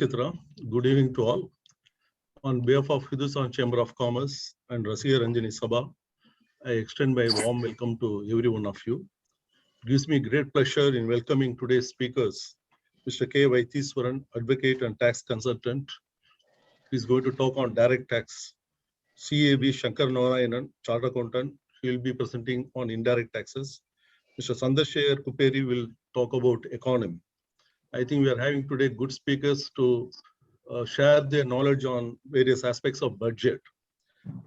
Chitra, good evening to all. On behalf of Hindustan Chamber of Commerce and Rasiya Ranjani Sabha, I extend my warm welcome to every one of you. It gives me great pleasure in welcoming today's speakers, Mr. K. Vaitheeswaran, advocate and tax consultant. He is going to talk on direct tax. CAB Shankara Narayanan, chartered accountant, he will be presenting on indirect taxes. Mr. Chandrasekara Kupperi will talk about economy. I think we are having today good speakers to share their knowledge on various aspects of budget.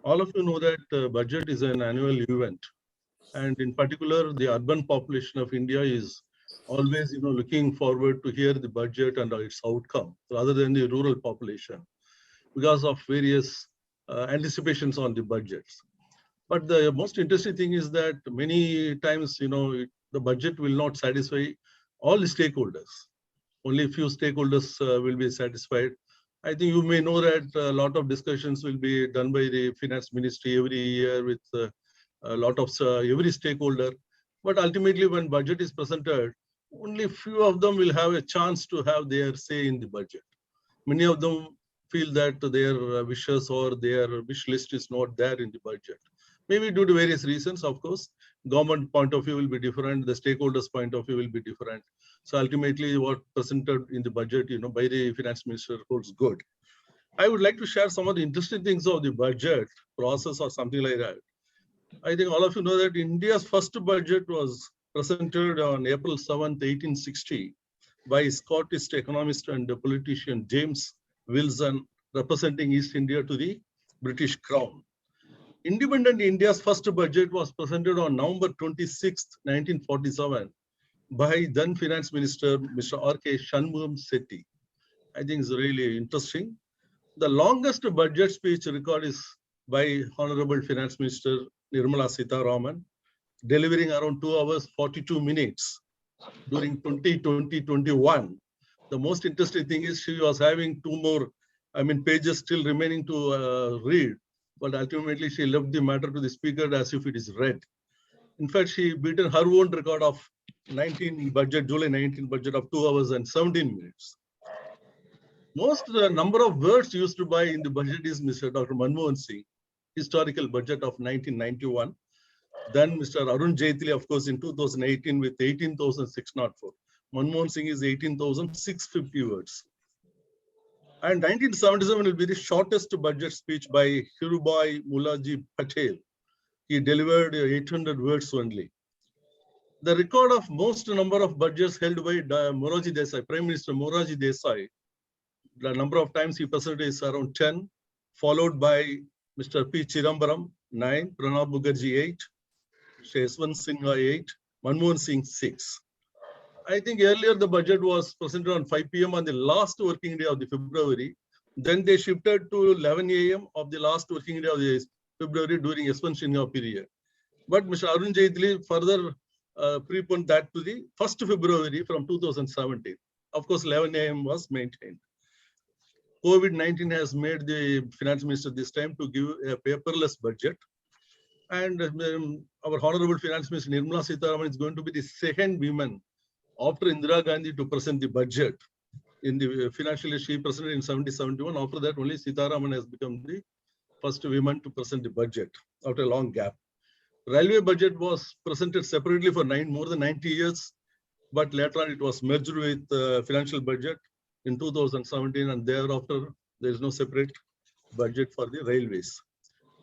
All of you know that budget is an annual event, and in particular, the urban population of India is always, looking forward to hear the budget and its outcome, rather than the rural population, because of various anticipations on the budgets. But the most interesting thing is that many times, the budget will not satisfy all the stakeholders. Only a few stakeholders will be satisfied. I think you may know that a lot of discussions will be done by the finance ministry every year with a lot of every stakeholder. But ultimately, when budget is presented, only few of them will have a chance to have their say in the budget. Many of them feel that their wishes or their wish list is not there in the budget. Maybe due to various reasons, of course. Government point of view will be different, the stakeholders' point of view will be different. So ultimately, what presented in the budget, by the finance minister holds good. I would like to share some of the interesting things of the budget process or something like that. I think all of you know that India's first budget was presented on April 7th, 1860 by Scottish economist and politician James Wilson, representing East India to the British Crown. Independent India's first budget was presented on November 26, 1947 by then Finance Minister Mr. R.K. Shanmugam Sethi. I think it's really interesting. The longest budget speech record is by Honorable Finance Minister Nirmala Sitharaman, delivering around 2 hours 42 minutes during 2020-21. The most interesting thing is she was having two more, pages still remaining to read. But ultimately, she left the matter to the speaker as if it is read. In fact, she beaten her own record of July 19 budget of 2 hours and 17 minutes. Most number of words used by in the budget is Mr. Dr. Manmohan Singh, historical budget of 1991. Then Mr. Arun Jaitley, of course, in 2018 with 18,604. Manmohan Singh is 18,650 words. And 1977 will be the shortest budget speech by Dhirubhai Mullaji Patel. He delivered 800 words only. The record of most number of budgets held by Morarji Desai, Prime Minister Morarji Desai, the number of times he presented is around 10, followed by Mr. P. Chidambaram, 9, Pranab Mukherjee, 8, Yashwant Sinha, 8, Manmohan Singh, 6. I think earlier the budget was presented on 5 p.m. on the last working day of the February. Then they shifted to 11 a.m. of the last working day of the February during Yashwant Sinha period. But Mr. Arun Jaitley further preponed that to the 1st February from 2017. Of course, 11 a.m. was maintained. COVID-19 has made the finance minister this time to give a paperless budget. And our Honorable Finance Minister Nirmala Sitharaman is going to be the second woman after Indira Gandhi to present the budget. In the financial year, she presented in 70-71. After that, only Sitharaman has become the first woman to present the budget after a long gap. Railway budget was presented separately for more than 90 years, but later on it was merged with financial budget in 2017, and thereafter there is no separate budget for the railways.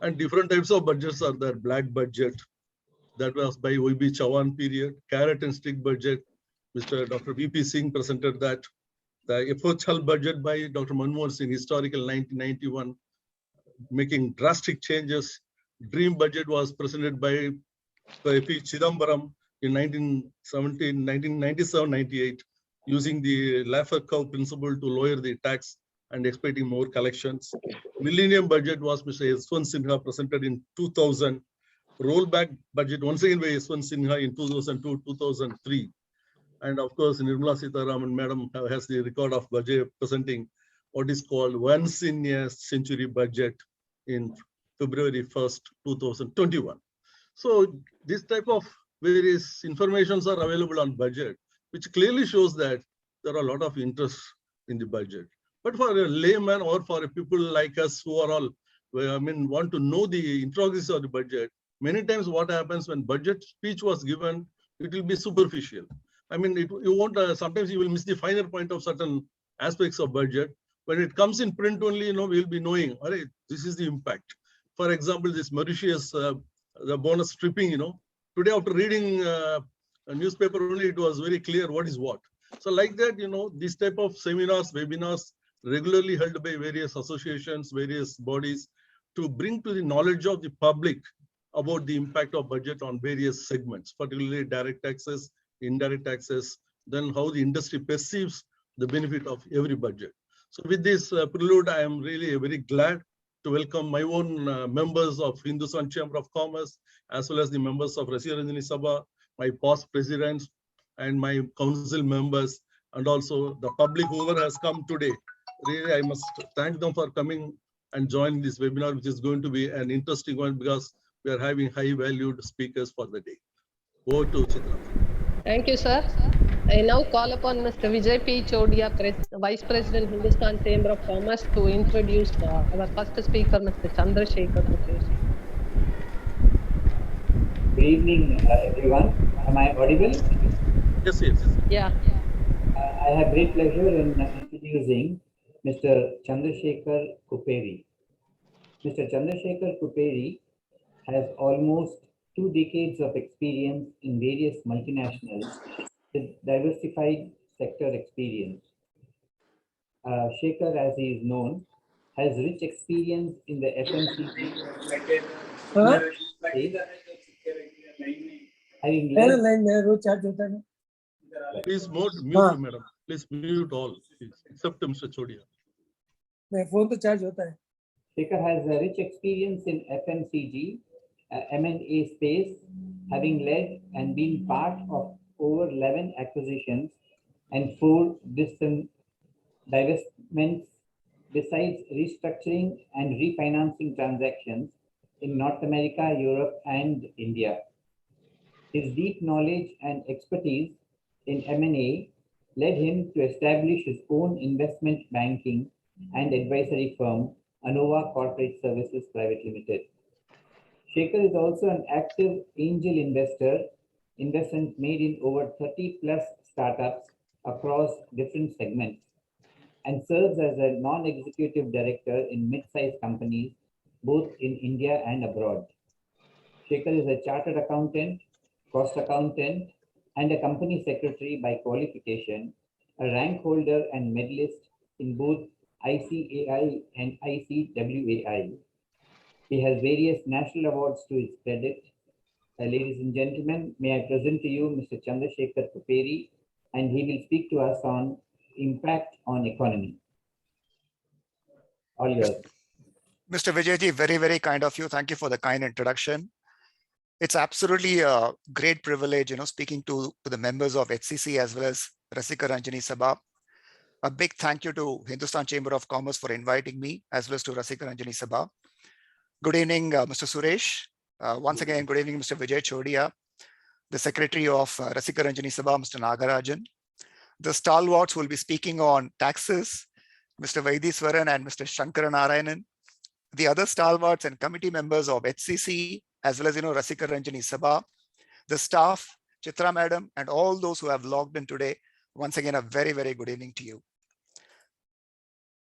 And different types of budgets are there. Black budget, that was by O.B. Chauhan period. Carrot and stick budget, Mr. Dr. V.P. Singh presented that. The FHL budget by Dr. Manmohan Singh, historical 1991, making drastic changes. Dream budget was presented by P. Chidambaram in 1997-98, using the Laffer curve principle to lower the tax and expecting more collections. Millennium budget was Mr. Yashwant Sinha presented in 2000. Rollback budget once again by Yashwant Sinha in 2002-2003. And of course, Nirmala Sitharaman Madam has the record of budget presenting what is called once in a century budget in February 1st, 2021. So this type of various informations are available on budget, which clearly shows that there are a lot of interest in the budget. But for a layman or for people like us who are all, want to know the intricacies of the budget, many times what happens when budget speech was given, it will be superficial. You won't, sometimes you will miss the finer point of certain aspects of budget. When it comes in print only, we'll be knowing, all right, this is the impact. For example, this Mauritius, the bonus stripping, today after reading a newspaper only, it was very clear what is what. So like that, this type of seminars, webinars, regularly held by various associations, various bodies, to bring to the knowledge of the public about the impact of budget on various segments, particularly direct taxes, indirect taxes, then how the industry perceives the benefit of every budget. So with this prelude, I am really very glad to welcome my own members of Hindustan Chamber of Commerce, as well as the members of Rasiya Ranjani Sabha, my past presidents, and my council members, and also the public, whoever has come today. Really, I must thank them for coming and joining this webinar, which is going to be an interesting one because we are having high valued speakers for the day. Over to Chitra. Thank you, sir. I now call upon Mr. Vijay P. Chodia, Vice President, Hindustan Chamber of Commerce, to introduce our first speaker, Mr. Chandrasekara. Good evening, everyone. Am I audible? Yes, yes. Yeah. I have great pleasure in introducing Mr. Chandrasekara Kupperi. Mr. Chandrasekara Kupperi has almost 2 decades of experience in various multinationals with diversified sector experience. Shekhar, as he is known, has rich experience in the FMCG space, having led Please mute, madam. Please mute all, please, except Mr. Chodia. Shekhar has a rich experience in FMCG, M&A space, having led and been part of over 11 acquisitions and 4 distant divestments, besides restructuring and refinancing transactions in North America, Europe, and India. His deep knowledge and expertise in M&A led him to establish his own investment banking and advisory firm, Anova Corporate Services Private Limited. Shekhar is also an active angel investor, investments made in over 30 plus startups across different segments, and serves as a non-executive director in mid-sized companies, both in India and abroad. Shekhar is a chartered accountant, cost accountant, and a company secretary by qualification, a rank holder and medalist in both ICAI and ICWAI. He has various national awards to his credit. Ladies and gentlemen, may I present to you Mr. Chandrasekara Kupperi, and he will speak to us on impact on economy. All yours. Mr. Vijayji, very, very kind of you. Thank you for the kind introduction. It's absolutely a great privilege, speaking to the members of HCC as well as Rasiya Ranjani Sabha. A big thank you to Hindustan Chamber of Commerce for inviting me, as well as to Rasiya Ranjani Sabha. Good evening, Mr. Suresh. Once again, good evening, Mr. Vijay Chodia, the Secretary of Rasiya Ranjani Sabha, Mr. Nagarajan. The stalwarts will be speaking on taxes, Mr. Vaitheeswaran and Mr. Shankara Narayanan. The other stalwarts and committee members of HCC, as well as, Rasiya Ranjani Sabha, the staff, Chitra Madam, and all those who have logged in today. Once again, a very, very good evening to you.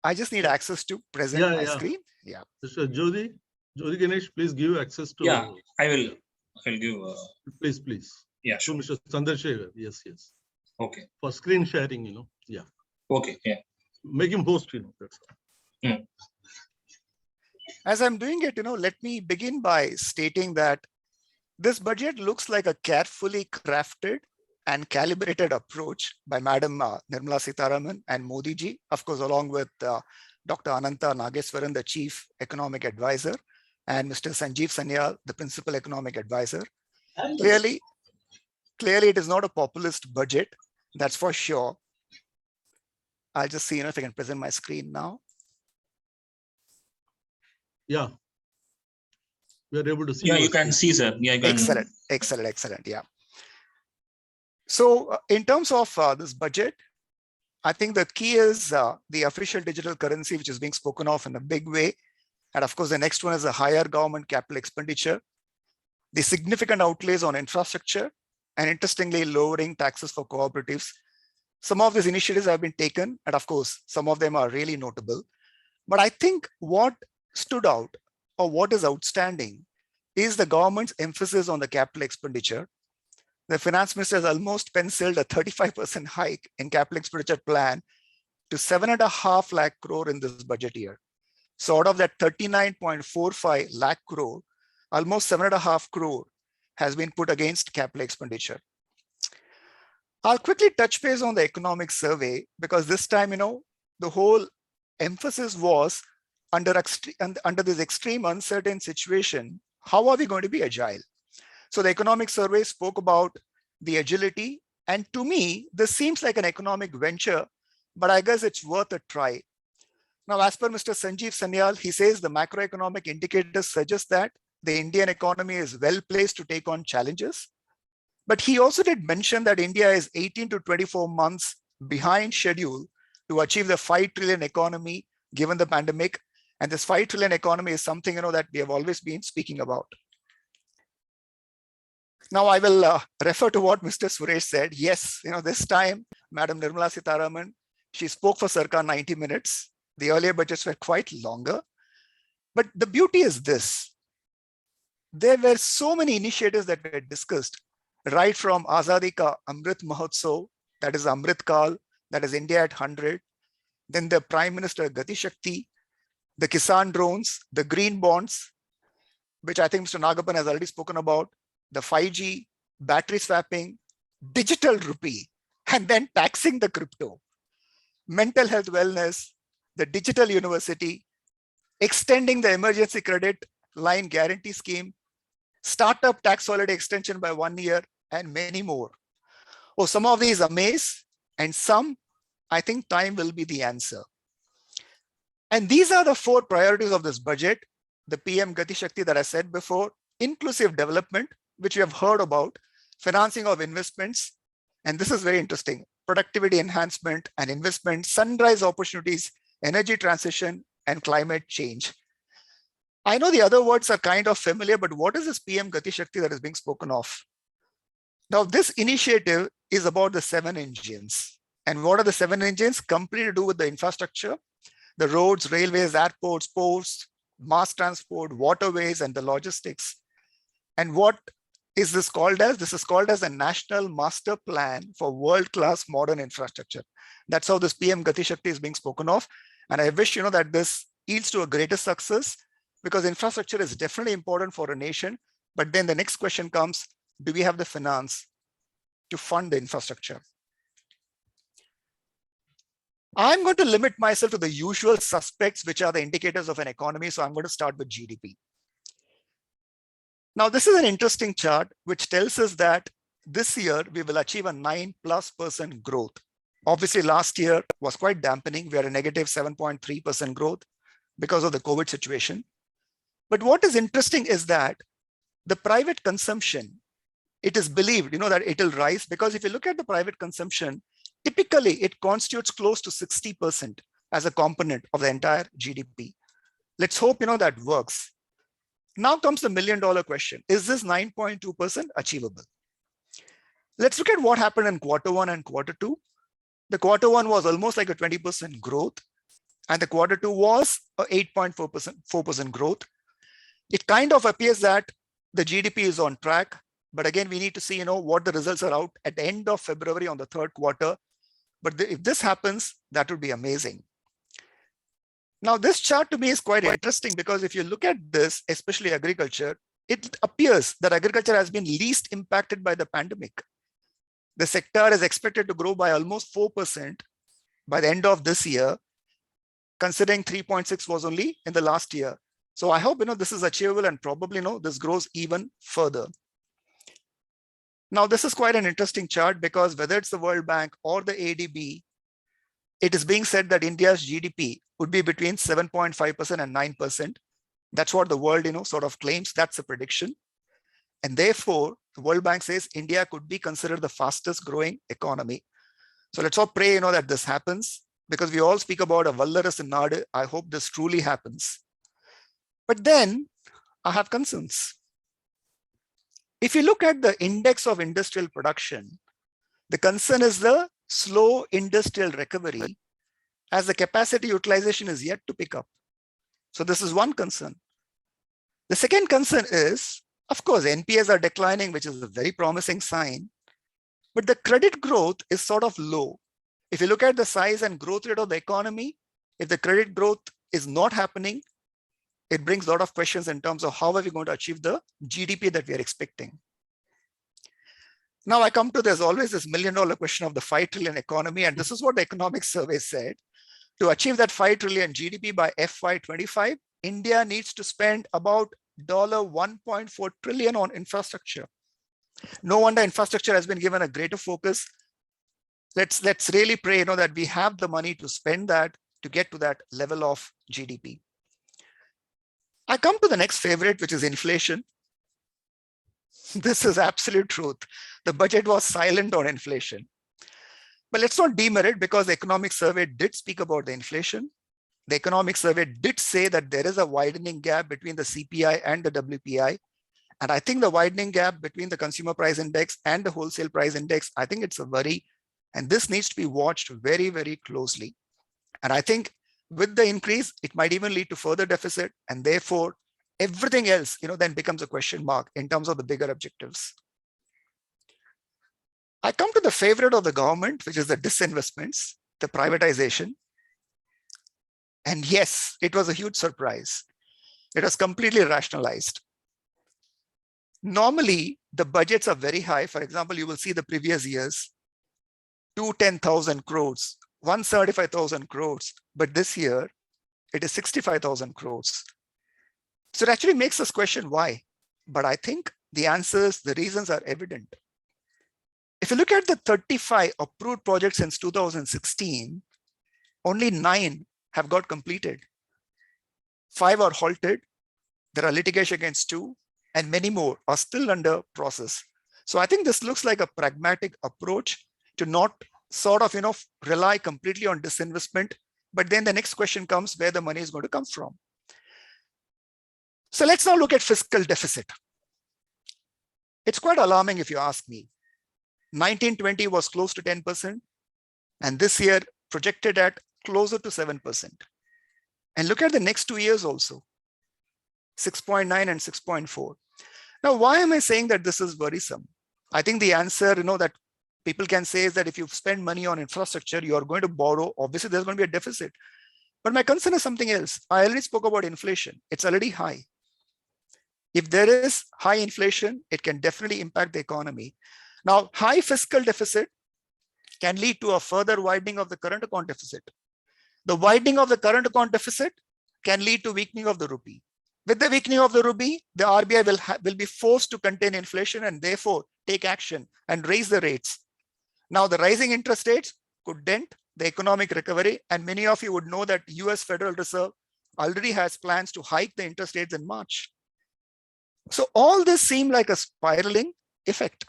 I just need access to present my screen. Yeah. Mr. Jyoti Ganesh, please give access to. Yeah, I will give. Please. Yeah, sure. To Mr. Chandrasekara. Yes. Okay. For screen sharing, Yeah. Okay. Yeah. Make him host, That's all. As I'm doing it, let me begin by stating that this budget looks like a carefully crafted and calibrated approach by Madam Nirmala Sitharaman and Modi ji, of course, along with Dr. Ananta Nageswaran, the Chief Economic Advisor, and Mr. Sanjeev Sanyal, the Principal Economic Advisor. Clearly, it is not a populist budget, that's for sure. I'll just see if I can present my screen now. Yeah. We are able to see. Yeah, you can see, sir. Yeah, Excellent. Yeah. So in terms of this budget, I think the key is the official digital currency, which is being spoken of in a big way. And of course, the next one is a higher government capital expenditure, the significant outlays on infrastructure, and interestingly, lowering taxes for cooperatives. Some of these initiatives have been taken, and of course, some of them are really notable. But I think what stood out or what is outstanding is the government's emphasis on the capital expenditure. The finance minister has almost penciled a 35% hike in capital expenditure plan to 7.5 lakh crore in this budget year. So out of that 39.45 lakh crore, almost 7.5 crore has been put against capital expenditure. I'll quickly touch base on the economic survey because this time, the whole emphasis was under this extreme uncertain situation, how are we going to be agile? So the economic survey spoke about the agility. And to me, this seems like an economic venture, but I guess it's worth a try. Now, as per Mr. Sanjeev Sanyal, he says the macroeconomic indicators suggest that the Indian economy is well placed to take on challenges. But he also did mention that India is 18 to 24 months behind schedule to achieve the 5 trillion economy given the pandemic. And this 5 trillion economy is something that we have always been speaking about. Now I will refer to what Mr. Suresh said. Yes, this time, Madam Nirmala Sitharaman, she spoke for circa 90 minutes. The earlier budgets were quite longer. But the beauty is this. There were so many initiatives that were discussed, right from Azadi Ka Amrit Mahotsav, that is Amrit Kal, that is India at 100. Then the Prime Minister Gati Shakti, the Kisan drones, the green bonds, which I think Mr. Nagapan has already spoken about, the 5G, battery swapping, digital rupee, and then taxing the crypto, mental health wellness, the digital university, extending the emergency credit line guarantee scheme, startup tax holiday extension by 1 year, and many more. Oh, some of these amaze, and some, I think time will be the answer. And these are the 4 priorities of this budget. The PM Gati Shakti that I said before, inclusive development, which we have heard about, financing of investments, and this is very interesting, productivity enhancement and investment, sunrise opportunities, energy transition, and climate change. I know the other words are kind of familiar, but what is this PM Gati Shakti that is being spoken of? Now, this initiative is about the 7 engines. And what are the 7 engines? Completely to do with the infrastructure, the roads, railways, airports, ports, mass transport, waterways, and the logistics. And what is this called as? This is called as a National Master Plan for World-Class Modern Infrastructure. That's how this PM Gati Shakti is being spoken of. And I wish that this yields to a greater success, because infrastructure is definitely important for a nation. But then the next question comes, do we have the finance to fund the infrastructure? I'm going to limit myself to the usual suspects, which are the indicators of an economy. So I'm going to start with GDP. Now, this is an interesting chart, which tells us that this year we will achieve a 9+% growth. Obviously, last year was quite dampening. We had a negative 7.3% growth because of the COVID situation. But what is interesting is that the private consumption, it is believed, that it will rise, because if you look at the private consumption, typically it constitutes close to 60% as a component of the entire GDP. Let's hope, that works. Now comes the $1 million question. Is this 9.2% achievable? Let's look at what happened in Q1 and Q2. The Q1 was almost like a 20% growth, and the Q2 was a 8.4% growth. It kind of appears that the GDP is on track, but again, we need to see, what the results are out at the end of February on the 3rd quarter. But if this happens, that would be amazing. Now, this chart to me is quite interesting, because if you look at this, especially agriculture, it appears that agriculture has been least impacted by the pandemic. The sector is expected to grow by almost 4% by the end of this year, considering 3.6 was only in the last year. So I hope, this is achievable, and probably, this grows even further. Now, this is quite an interesting chart, because whether it's the World Bank or the ADB, it is being said that India's GDP would be between 7.5% and 9%. That's what the world, sort of claims. That's a prediction. And therefore, the World Bank says India could be considered the fastest growing economy. So let's all pray, that this happens, because we all speak about a Vallarasa Nadu. I hope this truly happens. But then I have concerns. If you look at the index of industrial production, the concern is the slow industrial recovery as the capacity utilization is yet to pick up. So this is one concern. The second concern is, of course, NPAs are declining, which is a very promising sign, but the credit growth is sort of low. If you look at the size and growth rate of the economy, if the credit growth is not happening, it brings a lot of questions in terms of how are we going to achieve the GDP that we are expecting. Now I come to, there's always this $1 million question of the 5 trillion economy. And this is what the economic survey said. To achieve that 5 trillion GDP by FY25, India needs to spend about $1.4 trillion on infrastructure. No wonder infrastructure has been given a greater focus. Let's really pray, that we have the money to spend that to get to that level of GDP. I come to the next favorite, which is inflation. This is absolute truth. The budget was silent on inflation. But let's not demerit, because the economic survey did speak about the inflation. The economic survey did say that there is a widening gap between the CPI and the WPI. And I think the widening gap between the consumer price index and the wholesale price index, I think it's a worry. And this needs to be watched very, very closely. And I think with the increase, it might even lead to further deficit. And therefore, everything else, then becomes a question mark in terms of the bigger objectives. I come to the favorite of the government, which is the disinvestments, the privatization. And yes, it was a huge surprise. It was completely rationalized. Normally, the budgets are very high. For example, you will see the previous years, 210,000 crores, 175,000 crores. But this year, it is 65,000 crores. So it actually makes us question why. But I think the answers, the reasons are evident. If you look at the 35 approved projects since 2016, only 9 have got completed. 5 are halted. There are litigation against 2, and many more are still under process. So I think this looks like a pragmatic approach to not sort of, rely completely on disinvestment. But then the next question comes, where the money is going to come from. So let's now look at fiscal deficit. It's quite alarming if you ask me. 1920 was close to 10%, and this year projected at closer to 7%. And look at the next 2 years also, 6.9 and 6.4. Now, why am I saying that this is worrisome? I think the answer, that people can say is that if you spend money on infrastructure, you are going to borrow. Obviously, there's going to be a deficit. But my concern is something else. I already spoke about inflation. It's already high. If there is high inflation, it can definitely impact the economy. Now, high fiscal deficit can lead to a further widening of the current account deficit. The widening of the current account deficit can lead to weakening of the rupee. With the weakening of the rupee, the RBI will be forced to contain inflation and therefore take action and raise the rates. Now, the rising interest rates could dent the economic recovery, and many of you would know that US Federal Reserve already has plans to hike the interest rates in March. So all this seems like a spiraling effect.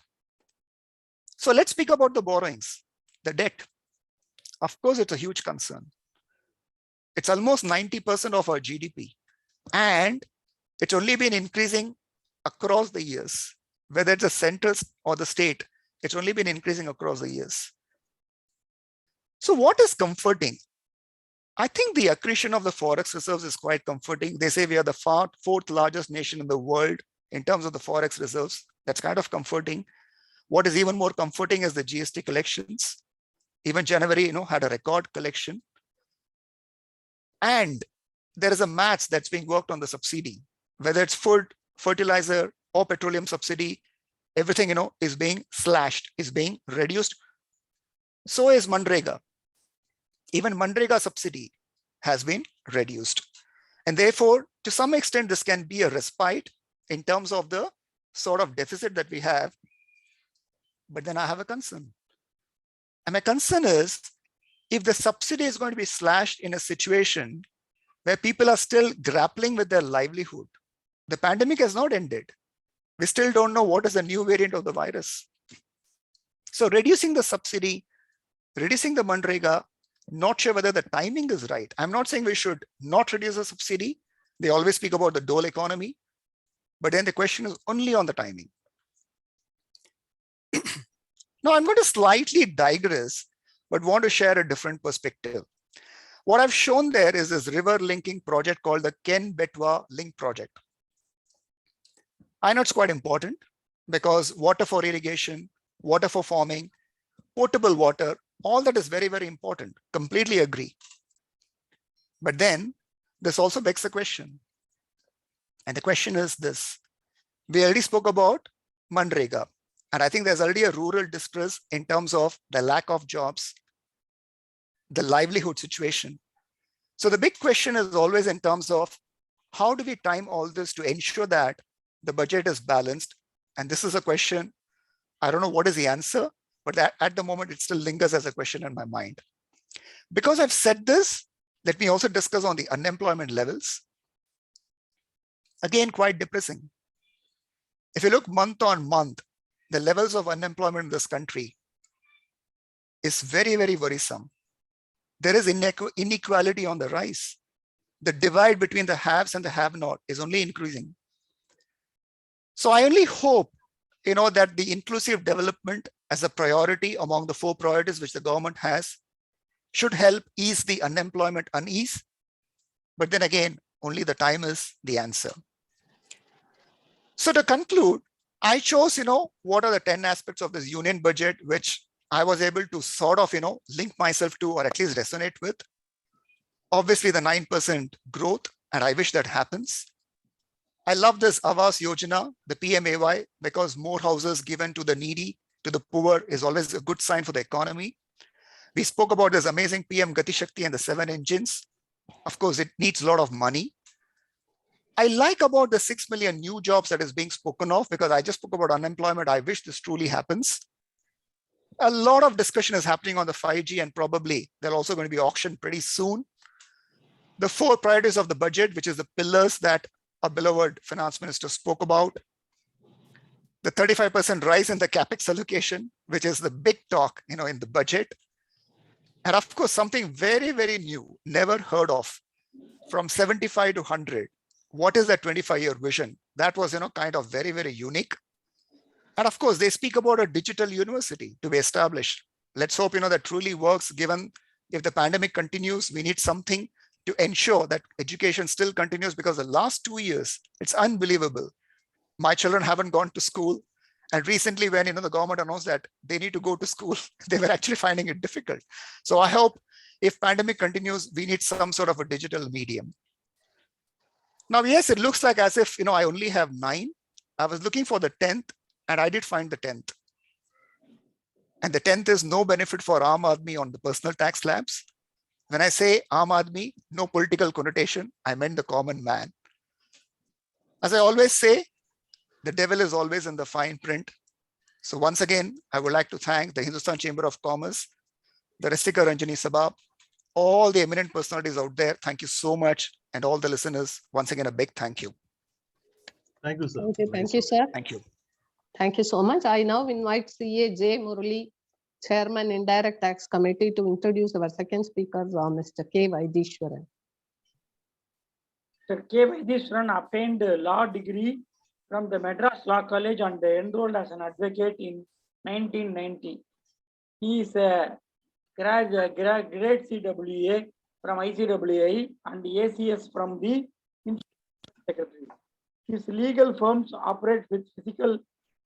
So let's speak about the borrowings, the debt. Of course, it's a huge concern. It's almost 90% of our GDP. And it's only been increasing across the years, whether it's the center or the state, it's only been increasing across the years. So what is comforting? I think the accretion of the forex reserves is quite comforting. They say we are the fourth largest nation in the world in terms of the forex reserves. That's kind of comforting. What is even more comforting is the GST collections. Even January, had a record collection. And there is a match that's being worked on the subsidy, whether it's food, fertilizer, or petroleum subsidy, everything, is being slashed, is being reduced. So is Manrega. Even Manrega subsidy has been reduced. And therefore, to some extent, this can be a respite in terms of the sort of deficit that we have. But then I have a concern. And my concern is, if the subsidy is going to be slashed in a situation where people are still grappling with their livelihood, the pandemic has not ended. We still don't know what is the new variant of the virus. So reducing the subsidy reducing the Manrega, not sure whether the timing is right. I'm not saying we should not reduce the subsidy. They always speak about the dole economy, but then the question is only on the timing. Now I'm going to slightly digress, but want to share a different perspective. What I've shown there is this river linking project called the Ken Betwa Link Project. I know it's quite important because water for irrigation, water for farming, potable water, all that is very, very important. Completely agree. But then this also begs the question. And the question is this. We already spoke about Manrega. And I think there's already a rural distress in terms of the lack of jobs, the livelihood situation. So the big question is always in terms of how do we time all this to ensure that the budget is balanced? And this is a question, I don't know what is the answer, but at the moment it still lingers as a question in my mind. Because I've said this, let me also discuss on the unemployment levels. Again, quite depressing. If you look month on month, the levels of unemployment in this country is very, very worrisome. There is inequality on the rise. The divide between the haves and the have-not is only increasing. So I only hope, that the inclusive development as a priority among the 4 priorities which the government has should help ease the unemployment unease. But then again, only the time is the answer. So to conclude, I chose, what are the 10 aspects of this union budget, which I was able to sort of, link myself to or at least resonate with. Obviously the 9% growth, and I wish that happens. I love this Awas Yojana, the PMAY, because more houses given to the needy, to the poor is always a good sign for the economy. We spoke about this amazing PM Gati Shakti and the 7 engines. Of course, it needs a lot of money. I like about the 6 million new jobs that is being spoken of, because I just spoke about unemployment. I wish this truly happens. A lot of discussion is happening on the 5G, and probably they're also going to be auctioned pretty soon. The 4 priorities of the budget, which is the pillars that our beloved finance minister spoke about. The 35% rise in the capex allocation, which is the big talk, in the budget. And of course, something very, very new, never heard of, from 75 to 100. What is that 25-year vision? That was, kind of very, very unique. And of course, they speak about a digital university to be established. Let's hope, that truly works, given if the pandemic continues, we need something to ensure that education still continues, because the last 2 years, it's unbelievable. My children haven't gone to school. And recently when, the government announced that they need to go to school, they were actually finding it difficult. So I hope if pandemic continues, we need some sort of a digital medium. Now, yes, it looks like as if, I only have 9. I was looking for the 10th, and I did find the 10th. And the 10th is no benefit for Aam Aadmi on the personal tax slabs. When I say Aam Aadmi, no political connotation, I meant the common man. As I always say, the devil is always in the fine print. So once again, I would like to thank the Hindustan Chamber of Commerce, the Rasika Ranjani Sabha, all the eminent personalities out there. Thank you so much. And all the listeners, once again, a big thank you. Thank you, sir. Thank you, sir. Thank you. Thank you so much. I now invite CA J. Murali, Chairman, Indirect Tax Committee, to introduce our second speaker, Mr. K. Vaitheeswaran. Mr. K. Vaitheeswaran obtained a law degree from the Madras Law College and enrolled as an advocate in 1990. He is a grade CWA from ICWI and ACS from the Secretary. His legal firms operate with physical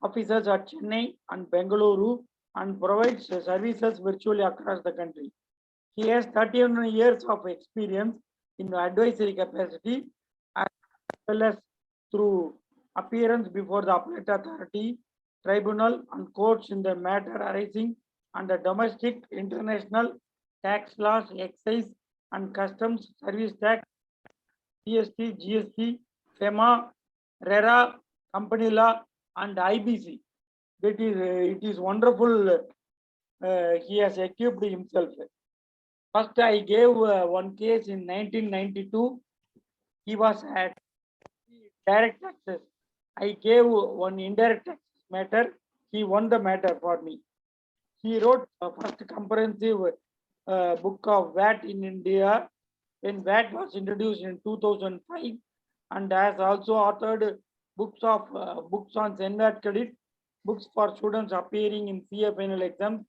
offices at Chennai and Bengaluru and provides services virtually across the country. He has 31 years of experience in advisory capacity, as well as through appearance before the appellate authority, tribunal, and courts in the matter arising under domestic, international, tax laws, excise and customs, service tax, GST, GST, FEMA, RERA, company law, and IBC. It is wonderful. He has equipped himself. First, I gave one case in 1992. He was at direct taxes. I gave one indirect tax matter. He won the matter for me. He wrote the first comprehensive book of VAT in India when VAT was introduced in 2005, and has also authored books on NVAT credit, books for students appearing in CA final exams.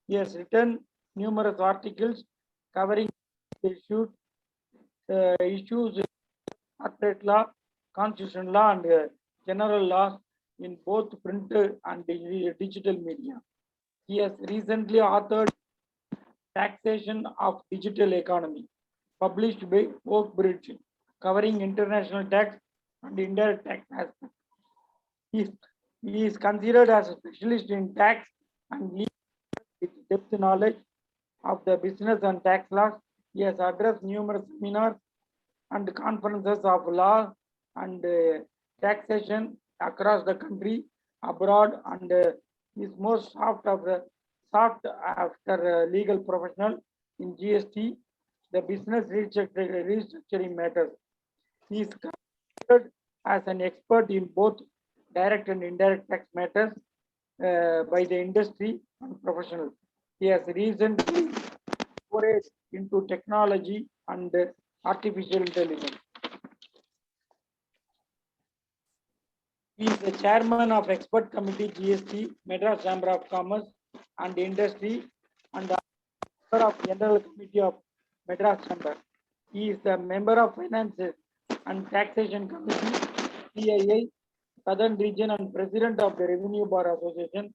He has written numerous articles covering issues corporate law, constitutional law, and general laws in both print and digital media. He has recently authored Taxation of Digital Economy, published by Oakbridge, covering international tax and indirect tax aspects. He is considered as a specialist in tax and legal with depth knowledge of the business and tax laws. He has addressed numerous seminars and conferences of law and taxation across the country, abroad, and is most sought after legal professional in GST, the business restructuring matters. He is considered as an expert in both direct and indirect tax matters by the industry and professionals. He has recently forayed into technology and artificial intelligence. He is the chairman of Expert Committee GST, Madras Chamber of Commerce and Industry, and member of General Committee of Madras Chamber. He is the member of Finance and Taxation Committee, CII, Southern Region, and president of the Revenue Bar Association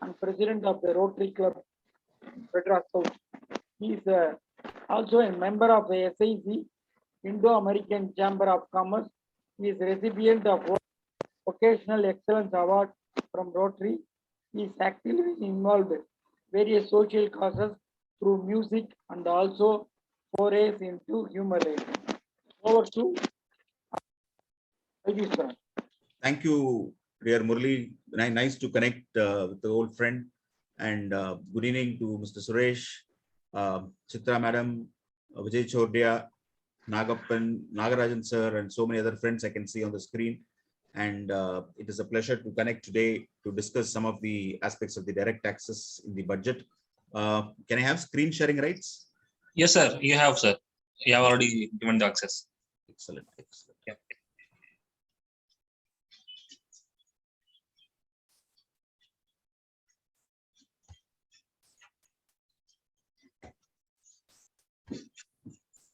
and president of the Rotary Club, Madras South. He is also a member of the SIC, Indo-American Chamber of Commerce. He is recipient of Vocational Excellence Award from Rotary. He is actively involved in various social causes through music and also forays into humor. Over to Vaitheeswaran. Thank you, dear Murli. Nice to connect with the old friend. And good evening to Mr. Suresh, Chitra Madam, Vijay Chodia, Nagappan, Nagarajan sir, and so many other friends I can see on the screen. And it is a pleasure to connect today to discuss some of the aspects of the direct taxes in the budget. Can I have screen sharing rights? Yes, sir. You have, sir. You have already given the access. Excellent. Excellent. Yeah.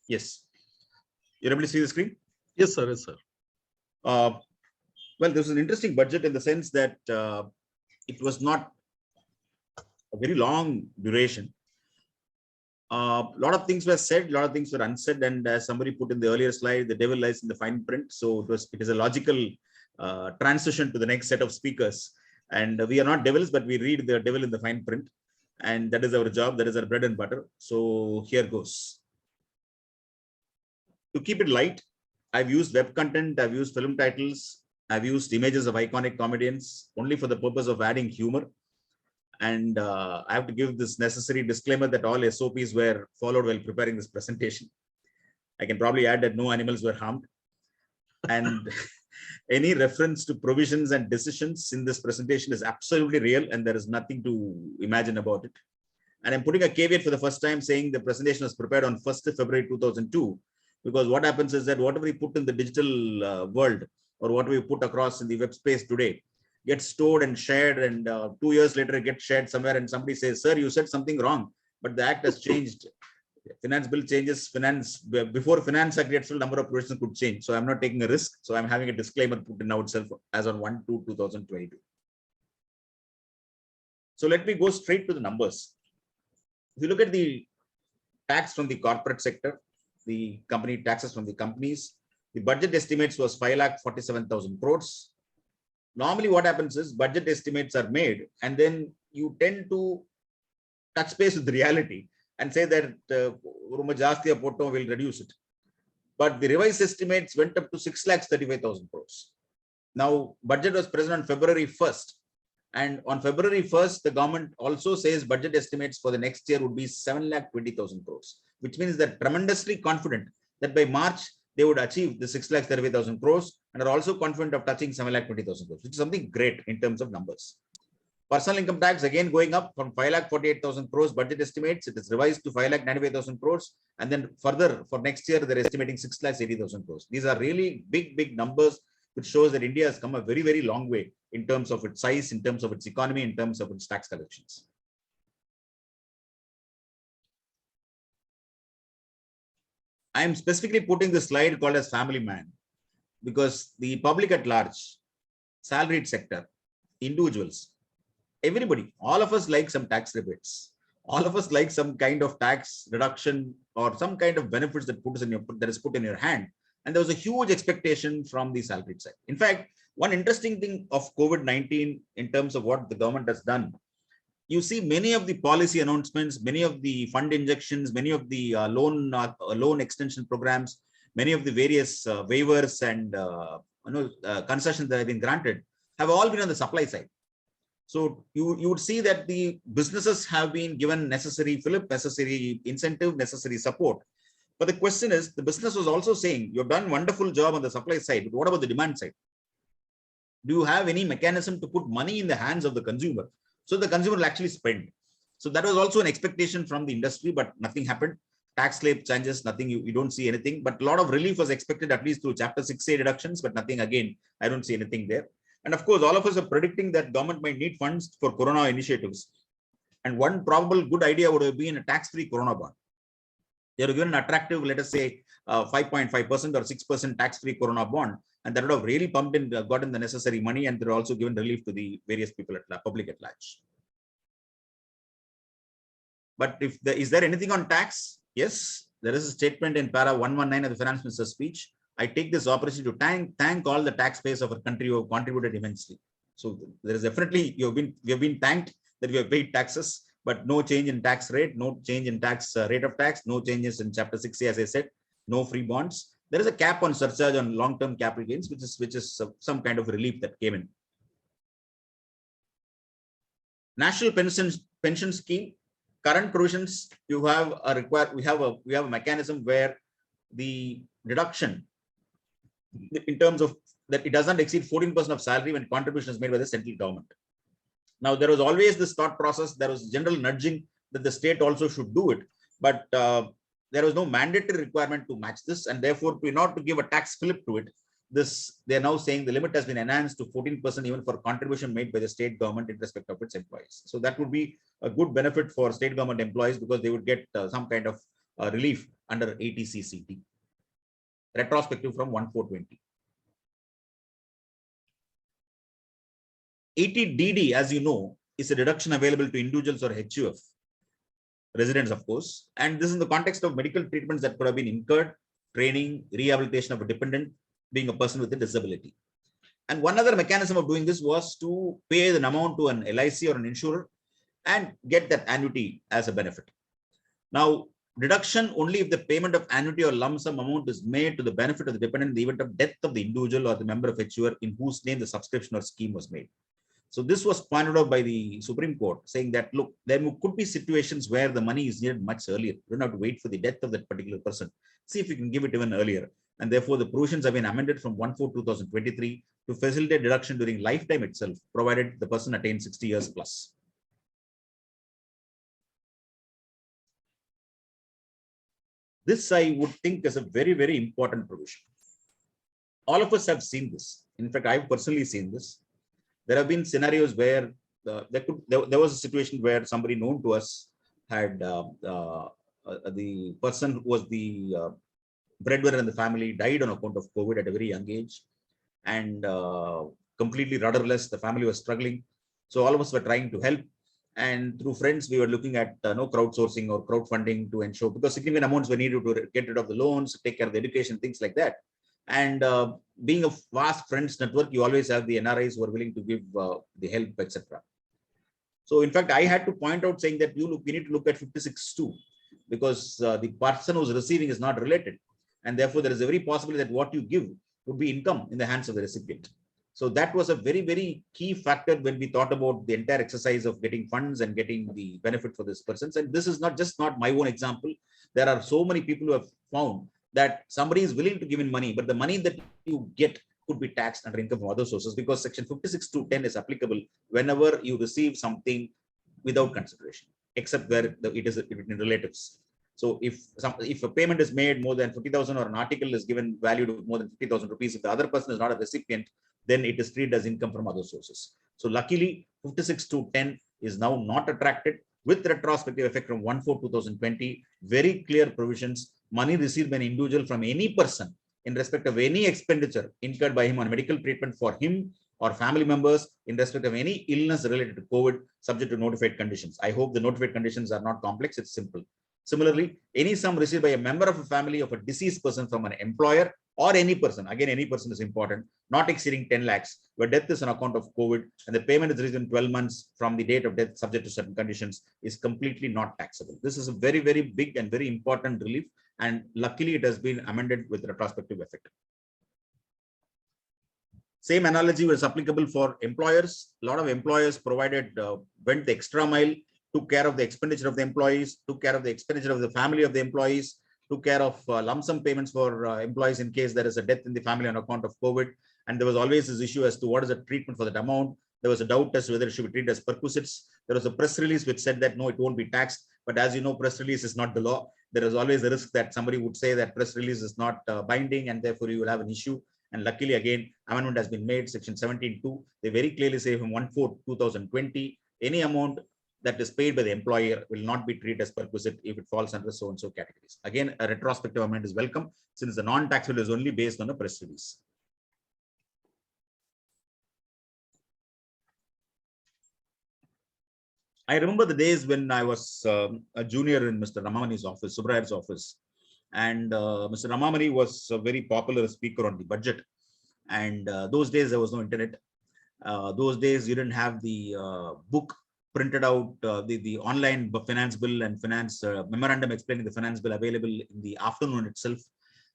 Yes. You're able to see the screen? Yes, sir. Yes, sir. Well, this is an interesting budget in the sense that it was not a very long duration. A lot of things were said, a lot of things were unsaid, and as somebody put in the earlier slide, the devil lies in the fine print. So it is a logical transition to the next set of speakers. And we are not devils, but we read the devil in the fine print. And that is our job, that is our bread and butter. So here goes. To keep it light, I've used web content, I've used film titles, I've used images of iconic comedians only for the purpose of adding humor. And I have to give this necessary disclaimer that all SOPs were followed while preparing this presentation. I can probably add that no animals were harmed. And any reference to provisions and decisions in this presentation is absolutely real, and there is nothing to imagine about it. And I'm putting a caveat for the first time saying the presentation was prepared on 1st February 2002, because what happens is that whatever we put in the digital world or what we put across in the web space today gets stored and shared, and 2 years later it gets shared somewhere and somebody says, sir, you said something wrong, but the act has changed. Finance bill changes, before Finance Act gets full, number of provisions could change. So I'm not taking a risk. So I'm having a disclaimer put in now itself as on 1/2/2022. So let me go straight to the numbers. If you look at the tax from the corporate sector, the company taxes from the companies, the budget estimates was 5,47,000 crores. Normally what happens is budget estimates are made and then you tend to touch base with the reality and say that will reduce it. But the revised estimates went up to 6,35,000 crores. Now, budget was present on February 1st. And on February 1st, the government also says budget estimates for the next year would be 7,20,000 crores, which means they're tremendously confident that by March, they would achieve the 6,35,000 crores and are also confident of touching 7,20,000 crores, which is something great in terms of numbers. Personal income tax again going up from 5,48,000 crores budget estimates. It is revised to 5,95,000 crores. And then further for next year, they're estimating 6,80,000 crores. These are really big numbers, which shows that India has come a very long way in terms of its size, in terms of its economy, in terms of its tax collections. I am specifically putting this slide called as family man, because the public at large, salaried sector, individuals, everybody, all of us like some tax rebates. All of us like some kind of tax reduction or some kind of benefits that is put in your hand. And there was a huge expectation from the salaried side. In fact, one interesting thing of COVID-19 in terms of what the government has done, you see many of the policy announcements, many of the fund injections, many of the loan extension programs, many of the various waivers and concessions that have been granted have all been on the supply side. So you would see that the businesses have been given necessary fillip, necessary incentive, necessary support. But the question is, the business was also saying, you've done a wonderful job on the supply side, but what about the demand side? Do you have any mechanism to put money in the hands of the consumer, so the consumer will actually spend? So that was also an expectation from the industry, but nothing happened. Tax slab changes, nothing, you don't see anything, but a lot of relief was expected, at least through Chapter 6A deductions, but nothing again, I don't see anything there. And of course, all of us are predicting that government might need funds for Corona initiatives. And one probable good idea would have been a tax-free Corona bond. They are given an attractive, let us say, 5.5% or 6% tax-free Corona bond, and that would have really pumped in, gotten the necessary money, and they're also given relief to the various people at public at large. But if is there anything on tax? Yes, there is a statement in para 119 of the Finance Minister's speech. I take this opportunity to thank all the taxpayers of our country who have contributed immensely. So there is definitely, we have been thanked that we have paid taxes, but no change in tax rate, no change in tax rate of tax, no changes in Chapter 6A, as I said, no free bonds. There is a cap on surcharge on long-term capital gains, which is some kind of relief that came in. National pension scheme, current provisions, you have a we have a mechanism where the deduction in terms of that it doesn't exceed 14% of salary when contribution is made by the central government. Now, there was always this thought process, there was general nudging that the state also should do it, but there was no mandatory requirement to match this, and therefore, not to give a tax flip to it, they are now saying the limit has been enhanced to 14% even for contribution made by the state government in respect of its employees. So that would be a good benefit for state government employees, because they would get some kind of relief under 80CCT, retrospective from 1/4/20. 80DD, as you know, is a deduction available to individuals or HUF residents, of course. And this is in the context of medical treatments that could have been incurred, training, rehabilitation of a dependent, being a person with a disability. And one other mechanism of doing this was to pay an amount to an LIC or an insurer and get that annuity as a benefit. Now, deduction only if the payment of annuity or lump sum amount is made to the benefit of the dependent in the event of death of the individual or the member of HUF in whose name the subscription or scheme was made. So this was pointed out by the Supreme Court, saying that, look, there could be situations where the money is needed much earlier. You don't have to wait for the death of that particular person. See if you can give it even earlier. And therefore, the provisions have been amended from 1/4/2023 to facilitate deduction during lifetime itself, provided the person attains 60 years plus. This, I would think, is a very important provision. All of us have seen this. In fact, I've personally seen this. There have been scenarios where there was a situation where somebody known to us had the person who was the breadwinner in the family died on account of COVID at a very young age, and completely rudderless. The family was struggling. So all of us were trying to help. And through friends, we were looking at crowdsourcing or crowdfunding to ensure, because significant amounts were needed to get rid of the loans, take care of the education, things like that. And being a vast friends network, you always have the NRIs who are willing to give the help, etc. So in fact, I had to point out saying that we need to look at 56(2), because the person who's receiving is not related. And therefore, there is a very possibility that what you give would be income in the hands of the recipient. So that was a very key factor when we thought about the entire exercise of getting funds and getting the benefit for this person. And this is not my own example. There are so many people who have found that somebody is willing to give in money, but the money that you get could be taxed under income from other sources, because section 56(2)(10) is applicable whenever you receive something without consideration, except where it is in relatives. So if a payment is made more than 50,000 or an article is given valued of more than 50,000 rupees, if the other person is not a recipient, then it is treated as income from other sources. So luckily 56(2)(10) is now not attracted with retrospective effect from 1/4/2020. Very clear provisions. Money received by an individual from any person in respect of any expenditure incurred by him on medical treatment for him or family members in respect of any illness related to COVID, subject to notified conditions. I hope the notified conditions are not complex, it's simple. Similarly, any sum received by a member of a family of a deceased person from an employer or any person, again, any person is important, not exceeding 10 lakhs, where death is on account of COVID and the payment is received in 12 months from the date of death, subject to certain conditions, is completely not taxable. This is a very, very big and very important relief. And luckily, it has been amended with retrospective effect. Same analogy was applicable for employers. A lot of employers went the extra mile, took care of the expenditure of the employees, took care of the expenditure of the family of the employees, took care of lump sum payments for employees in case there is a death in the family on account of COVID. And there was always this issue as to what is the treatment for that amount. There was a doubt as to whether it should be treated as perquisites. There was a press release which said that no, it won't be taxed. But as you know, press release is not the law. There is always a risk that somebody would say that press release is not binding and therefore you will have an issue. And luckily, again, amendment has been made, section 17(2). They very clearly say from 1/4/2020, any amount that is paid by the employer will not be treated as perquisite if it falls under so-and-so categories. Again, a retrospective amendment is welcome since the non-taxable is only based on a press release. I remember the days when I was a junior in Mr. Ramamani's office, Subrayar's office. And Mr. Ramamani was a very popular speaker on the budget. And those days there was no internet. Those days you didn't have the book printed out, the online finance bill and finance memorandum explaining the finance bill available in the afternoon itself.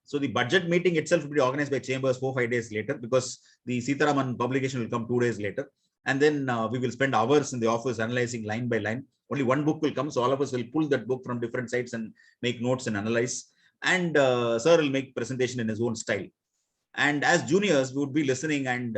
So the budget meeting itself will be organized by chambers 4-5 days later, because the Sitaraman publication will come 2 days later. And then we will spend hours in the office analyzing line by line. Only one book will come. So all of us will pull that book from different sites and make notes and analyze. And sir will make presentation in his own style. And as juniors, we would be listening and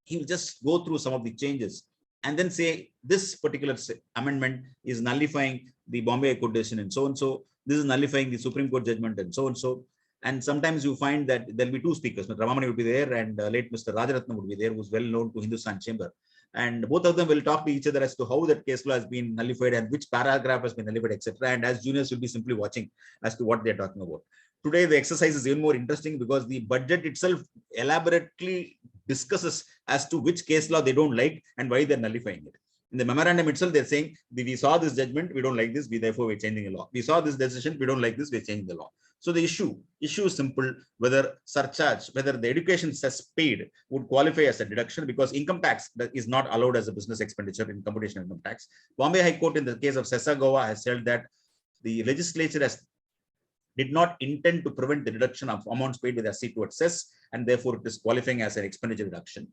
he will just go through some of the changes and then say, this particular amendment is nullifying the Bombay High Court decision and so and so. This is nullifying the Supreme Court judgment and so and so. And sometimes you find that there'll be two speakers. Mr. Ramamani would be there and late Mr. Rajaratnam would be there, who's well known to Hindustan chamber. And both of them will talk to each other as to how that case law has been nullified and which paragraph has been nullified, etc. And as juniors will be simply watching as to what they're talking about. Today, the exercise is even more interesting because the budget itself elaborately discusses as to which case law they don't like and why they're nullifying it. In the memorandum itself, they're saying, we saw this judgment, we don't like this, therefore we're changing the law. We saw this decision, we don't like this, we're changing the law. So the issue is simple, whether surcharge, whether the education cess paid would qualify as a deduction, because income tax is not allowed as a business expenditure in computation of income tax. Bombay High Court in the case of Sessa Goa has held that the legislature did not intend to prevent the deduction of amounts paid with SC towards cess, and therefore it is qualifying as an expenditure deduction.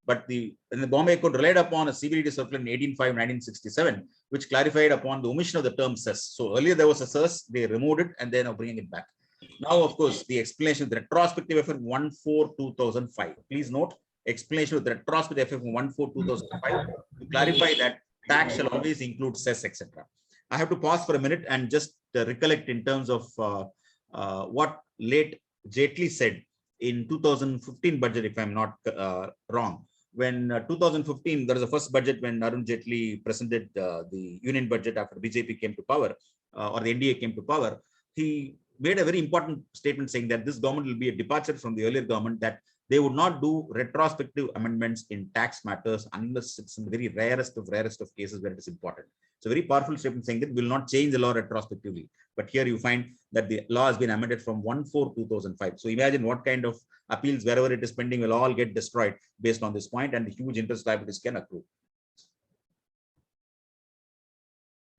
But the Bombay Court relied upon a CBDT circular in 18/5/1967, which clarified upon the omission of the term cess. So earlier there was a cess, they removed it and then are bringing it back. Now, of course, the explanation with retrospective effect 1/4/2005. Please note, explanation with retrospective effect 1/4/2005 to clarify that tax shall always include cess, etc. I have to pause for a minute and just recollect in terms of what late Jaitley said in 2015 budget, if I'm not wrong. When 2015, there was the first budget when Arun Jaitley presented the union budget after BJP came to power, or the NDA came to power. He made a very important statement saying that this government will be a departure from the earlier government, that they would not do retrospective amendments in tax matters unless it's in the very rarest of cases where it is important. So very powerful statement saying that we will not change the law retrospectively. But here you find that the law has been amended from 1/4/2005. So imagine what kind of appeals wherever it is pending will all get destroyed based on this point, and the huge interest liabilities can accrue.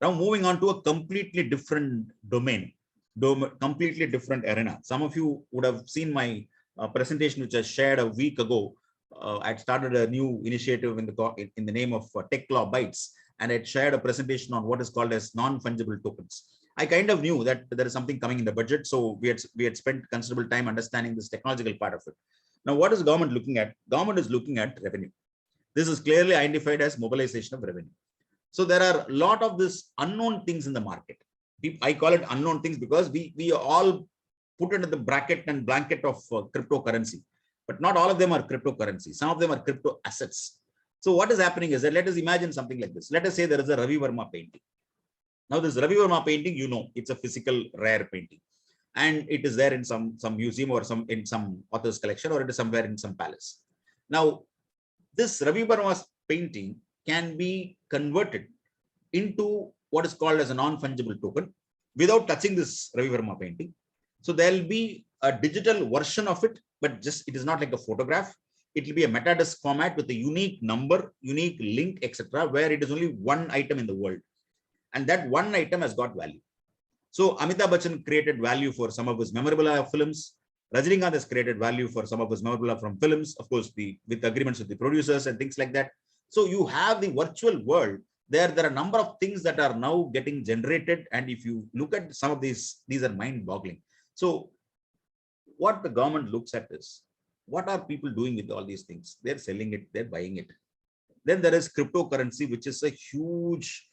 Now moving on to a completely different domain, completely different arena. Some of you would have seen my presentation, which I shared a week ago. I started a new initiative in the name of Tech Law Bytes, and I shared a presentation on what is called as non-fungible tokens. I kind of knew that there is something coming in the budget, so we had spent considerable time understanding this technological part of it. Now, what is government looking at? Government is looking at revenue. This is clearly identified as mobilization of revenue. So there are a lot of this unknown things in the market. I call it unknown things because we all put under the bracket and blanket of cryptocurrency, but not all of them are cryptocurrency. Some of them are crypto assets. So what is happening is that, let us imagine something like this. Let us say there is a Ravi Verma painting. Now this Ravi Verma painting, you know, it's a physical rare painting, and it is there in some museum or in some author's collection, or it is somewhere in some palace. Now this Ravi Verma's painting can be converted into what is called as a non-fungible token without touching this Ravi Verma painting. So there will be a digital version of it, but just it is not like a photograph. It will be a metadisk format with a unique number, unique link, etc., where it is only one item in the world, and that one item has got value. So Amitabh Bachchan created value for some of his memorable films. Rajinikanth has created value for some of his memorable from films, of course, with agreements with the producers and things like that. So you have the virtual world. There are a number of things that are now getting generated. And if you look at some of these are mind-boggling. So what the government looks at is, what are people doing with all these things? They're selling it, they're buying it. Then there is cryptocurrency, which is a huge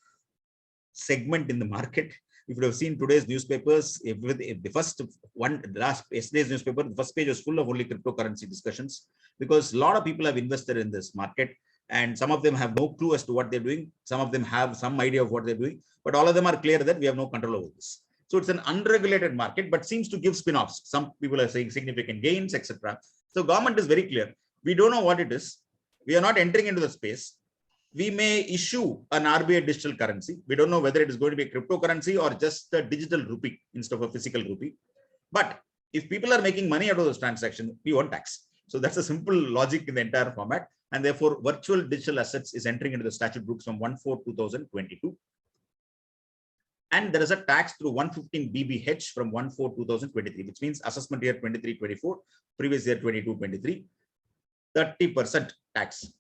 segment in the market. If you have seen today's newspapers, yesterday's newspaper, the first page was full of only cryptocurrency discussions, because a lot of people have invested in this market, and some of them have no clue as to what they're doing. Some of them have some idea of what they're doing, but all of them are clear that we have no control over this. So it's an unregulated market, but seems to give spin-offs. Some people are saying significant gains, etc. So government is very clear. We don't know what it is. We are not entering into the space. We may issue an RBI digital currency. We don't know whether it is going to be a cryptocurrency or just a digital rupee instead of a physical rupee. But if people are making money out of those transactions, we want tax. So that's a simple logic in the entire format. And therefore, virtual digital assets is entering into the statute books from 1/4/2022. And there is a tax through 115 BBH from 1/4/2023, which means assessment year 23-24, previous year 22-23, 30% tax.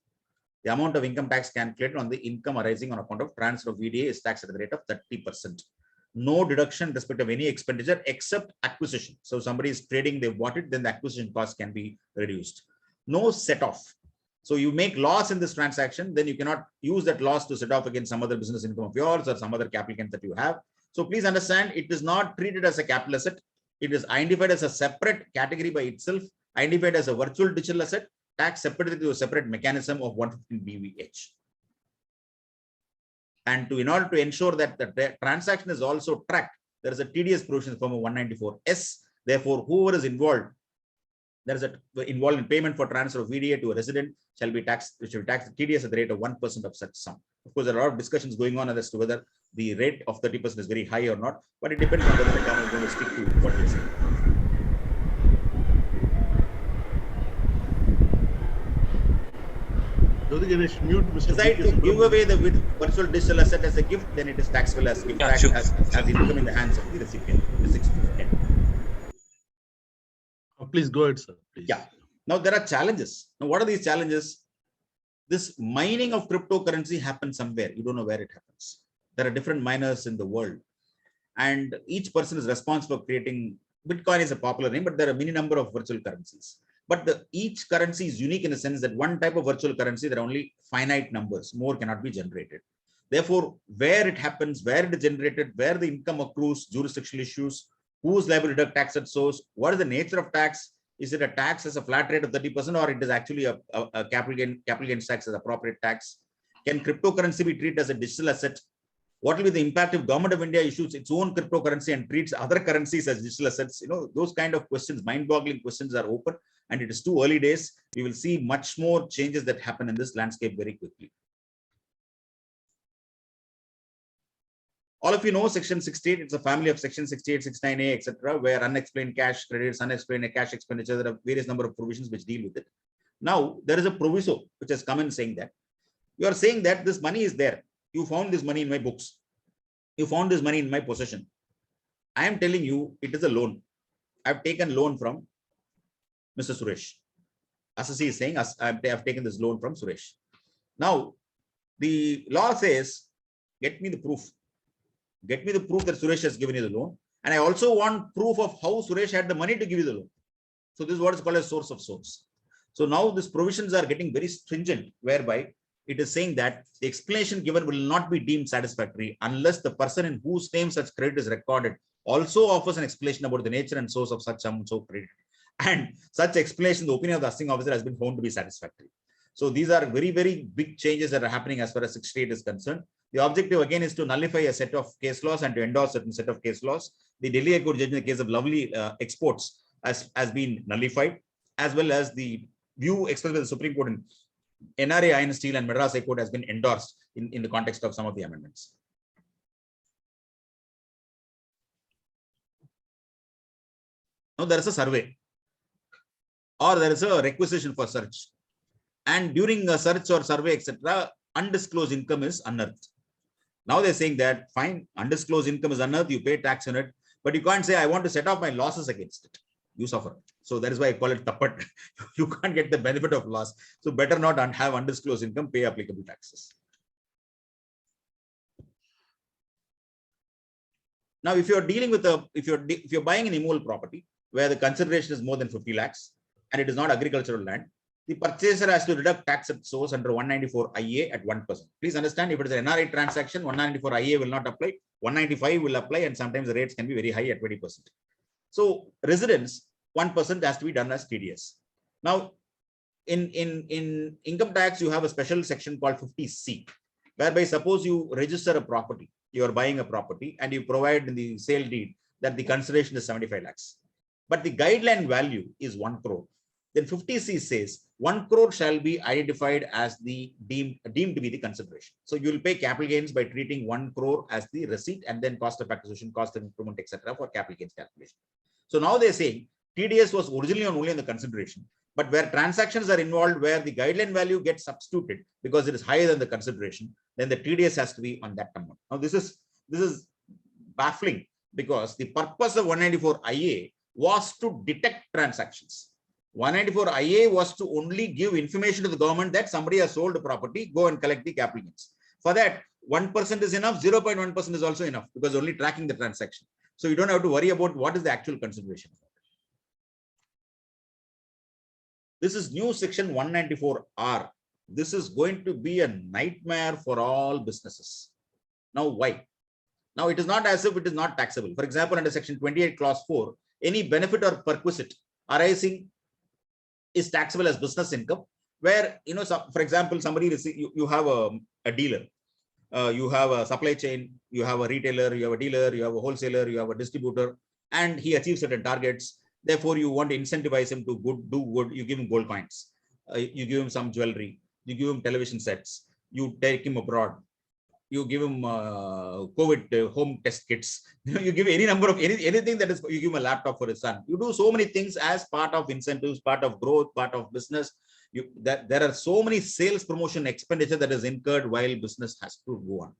The amount of income tax calculated on the income arising on account of transfer of VDA is taxed at the rate of 30%. No deduction in respect of any expenditure except acquisition. So somebody is trading, they bought it, then the acquisition cost can be reduced. No set off. So you make loss in this transaction, then you cannot use that loss to set off against some other business income of yours or some other capital gain that you have. So please understand, it is not treated as a capital asset. It is identified as a separate category by itself, identified as a virtual digital asset, tax separately to a separate mechanism of 115 BVH. And in order to ensure that the transaction is also tracked, there is a TDS provision from 194S. Therefore, whoever is involved, there is involved in payment for transfer of VDA to a resident shall be taxed, which will be taxed TDS at the rate of 1% of such sum. Of course, there are a lot of discussions going on as to whether the rate of 30% is very high or not, but it depends on whether the government is going to stick to what they say. Mute Mr. Decide to give away the virtual digital asset as a gift, then it is taxable as gift tax as income in the hands of the recipient. Please go ahead, sir. Please. Yeah. Now there are challenges. Now, what are these challenges? This mining of cryptocurrency happens somewhere. You don't know where it happens. There are different miners in the world, and each person is responsible for creating. Bitcoin is a popular name, but there are many number of virtual currencies. But each currency is unique in the sense that one type of virtual currency, there are only finite numbers, more cannot be generated. Therefore, where it happens, where it is generated, where the income accrues, jurisdictional issues, who is liable to deduct tax at source, what is the nature of tax? Is it a tax as a flat rate of 30%, or it is actually a capital gains tax as appropriate tax? Can cryptocurrency be treated as a digital asset? What will be the impact if Government of India issues its own cryptocurrency and treats other currencies as digital assets? You know, those kind of questions, mind-boggling questions are open, and it is too early days. We will see much more changes that happen in this landscape very quickly. All of you know Section 68, it's a family of Section 68, 69A, etc., where unexplained cash credits, unexplained cash expenditure, there are various number of provisions which deal with it. Now, there is a proviso which has come in saying that you are saying that this money is there. You found this money in my books. You found this money in my possession. I am telling you, it is a loan. I've taken loan from Mr. Suresh. Assessee is saying, I've taken this loan from Suresh. Now, the law says, get me the proof. Get me the proof that Suresh has given you the loan. And I also want proof of how Suresh had the money to give you the loan. So this is what is called a source of source. So now these provisions are getting very stringent, whereby it is saying that the explanation given will not be deemed satisfactory unless the person in whose name such credit is recorded also offers an explanation about the nature and source of such sum so credited. And such explanation, the opinion of the assessing officer, has been found to be satisfactory. So these are very, very big changes that are happening as far as 68 is concerned. The objective again is to nullify a set of case laws and to endorse certain set of case laws. The Delhi High Court judge in the case of Lovely Exports has been nullified, as well as the view expressed by the Supreme Court in NRA Iron Steel and Madras High Court has been endorsed in the context of some of the amendments. Now there is a survey or there is a requisition for search, and during a search or survey, etc., undisclosed income is unearthed. Now they're saying that fine, undisclosed income is unearthed, you pay tax on it, but you can't say I want to set off my losses against it. You suffer. So that is why I call it tapat. You can't get the benefit of loss. So better not have undisclosed income, pay applicable taxes. Now, if you're dealing with if you're buying an immovable property where the consideration is more than 50 lakhs and it is not agricultural land, the purchaser has to deduct tax at source under 194 IA at 1%. Please understand, if it is an NRI transaction, 194 IA will not apply, 195 will apply, and sometimes the rates can be very high at 20%. So residents, 1% has to be done as TDS. Now, in income tax, you have a special section called 50C, whereby suppose you register a property, you are buying a property and you provide in the sale deed that the consideration is 75 lakhs, but the guideline value is 1 crore. Then 50C says 1 crore shall be identified as the deemed to be the consideration. So you will pay capital gains by treating 1 crore as the receipt and then cost of acquisition, cost of improvement, etc. for capital gains calculation. So now they're saying TDS was originally only on the consideration, but where transactions are involved where the guideline value gets substituted because it is higher than the consideration, then the TDS has to be on that amount. Now this is baffling because the purpose of 194 IA was to detect transactions. 194 IA was to only give information to the government that somebody has sold a property, go and collect the capital gains. For that, 1% is enough, 0.1% is also enough because only tracking the transaction. So you don't have to worry about what is the actual consideration. This is new section 194R. This is going to be a nightmare for all businesses. Now, why? Now, it is not as if it is not taxable. For example, under section 28 clause 4, any benefit or perquisite arising is taxable as business income, where, for example, somebody you have a dealer, you have a supply chain, you have a retailer, you have a dealer, you have a wholesaler, you have a distributor, and he achieves certain targets. Therefore, you want to incentivize him to do good. You give him gold coins, you give him some jewelry, you give him television sets, you take him abroad, you give him COVID home test kits, you give any number of anything that is, you give him a laptop for his son. You do so many things as part of incentives, part of growth, part of business. There are so many sales promotion expenditure that is incurred while business has to go on.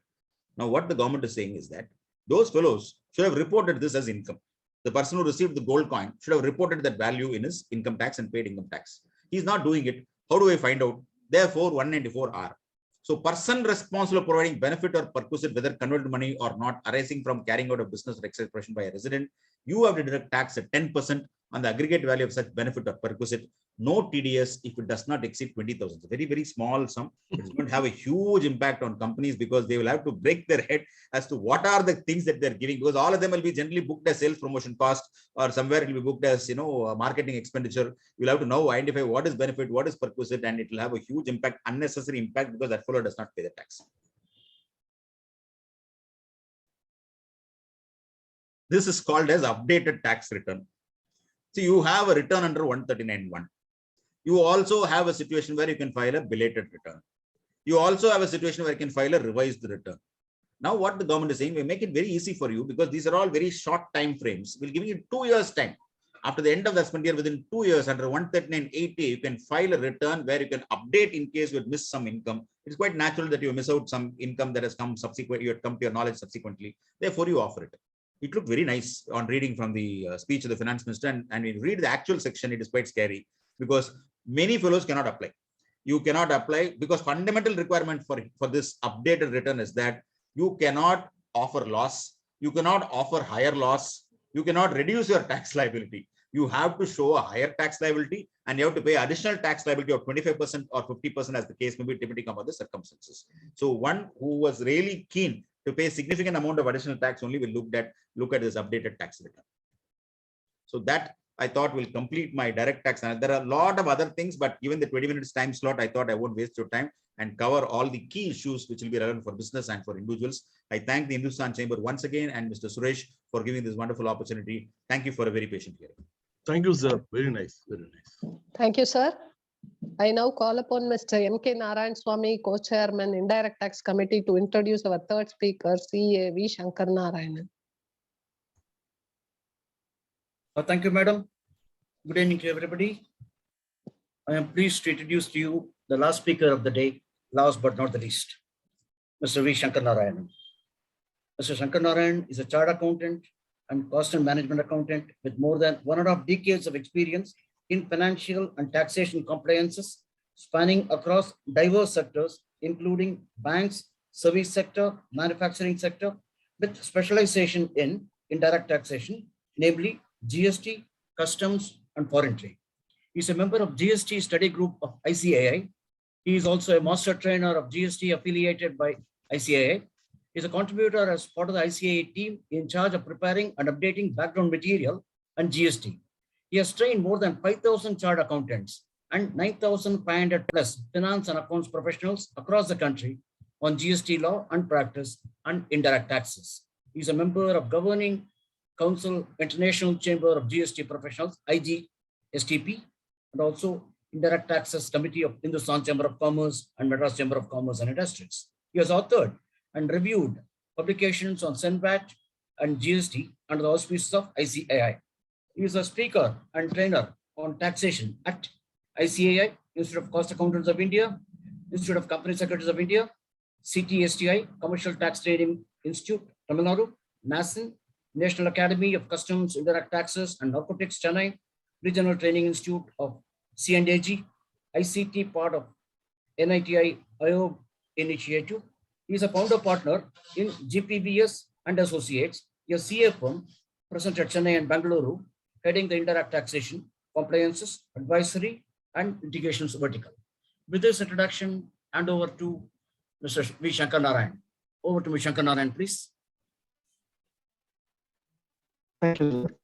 Now, what the government is saying is that those fellows should have reported this as income. The person who received the gold coin should have reported that value in his income tax and paid income tax. He's not doing it. How do I find out? Therefore, 194R. So person responsible for providing benefit or perquisite, whether converted money or not, arising from carrying out a business or expression by a resident, you have to deduct tax at 10% on the aggregate value of such benefit or perquisite. No TDS if it does not exceed 20,000. It's a very, very small sum. It's going to have a huge impact on companies because they will have to break their head as to what are the things that they're giving, because all of them will be generally booked as sales promotion cost, or somewhere it will be booked as marketing expenditure. You'll have to now identify what is benefit, what is perquisite, and it will have a huge impact, unnecessary impact, because that fellow does not pay the tax. This is called as updated tax return. So you have a return under 139(1). You also have a situation where you can file a belated return. You also have a situation where you can file a revised return. Now, what the government is saying, we make it very easy for you because these are all very short time frames. We'll give you 2 years time. After the end of the assessment year, within 2 years, under 139(8)(a), you can file a return where you can update in case you had missed some income. It's quite natural that you miss out some income that has come subsequent, you had come to your knowledge subsequently. Therefore, you offer it. It looked very nice on reading from the speech of the finance minister, and when you read the actual section, it is quite scary because many fellows cannot apply. You cannot apply because fundamental requirement for this updated return is that you cannot offer loss, you cannot offer higher loss, you cannot reduce your tax liability. You have to show a higher tax liability and you have to pay additional tax liability of 25% or 50% as the case may be, depending upon the circumstances. So one who was really keen to pay a significant amount of additional tax only will look at this updated tax return. So that I thought will complete my direct tax. And there are a lot of other things, but given the 20 minutes time slot, I thought I won't waste your time and cover all the key issues which will be relevant for business and for individuals. I thank the Hindustan Chamber once again and Mr. Suresh for giving this wonderful opportunity. Thank you for a very patient hearing. Thank you, sir. Very nice. Very nice. Thank you, sir. I now call upon Mr. M.K. Narayanan, Co-Chairman, Indirect Tax Committee, to introduce our third speaker, CA V. Shankara Narayanan. Thank you, madam. Good evening to everybody. I am pleased to introduce to you the last speaker of the day, last but not the least, Mr. V. Shankara Narayanan. Mr. Shankara Narayanan is a chartered accountant and cost and management accountant with more than 1.5 decades of experience in financial and taxation compliances, spanning across diverse sectors, including banks, service sector, manufacturing sector, with specialization in indirect taxation, namely GST, customs, and foreign trade. He is a member of GST study group of ICAI. He is also a master trainer of GST affiliated by ICAI. He is a contributor as part of the ICAI team in charge of preparing and updating background material and GST. He has trained more than 5,000 chartered accountants and 9,500 plus finance and accounts professionals across the country on GST law and practice and indirect taxes. He is a member of Governing Council International Chamber of GST Professionals, IGSTP, and also Indirect Taxes Committee of Hindustan Chamber of Commerce and Madras Chamber of Commerce and Industries. He has authored and reviewed publications on SENVAT and GST under the auspices of ICAI. He is a speaker and trainer on taxation at ICAI, Institute of Cost Accountants of India, Institute of Company Secretaries of India, CTSTI, Commercial Tax Training Institute, Tamil Nadu, NASN, National Academy of Customs, Indirect Taxes and Narcotics, Chennai, Regional Training Institute of C&AG, ICT, part of NITI IOB initiative. He is a founder partner in GPBS and Associates, a CA firm present at Chennai and Bangalore, heading the indirect taxation, compliances, advisory, and litigations vertical. With this introduction, hand over to Mr. V. Shankara Narayanan. Over to Mr. Shankara Narayanan, please. Thank you, sir.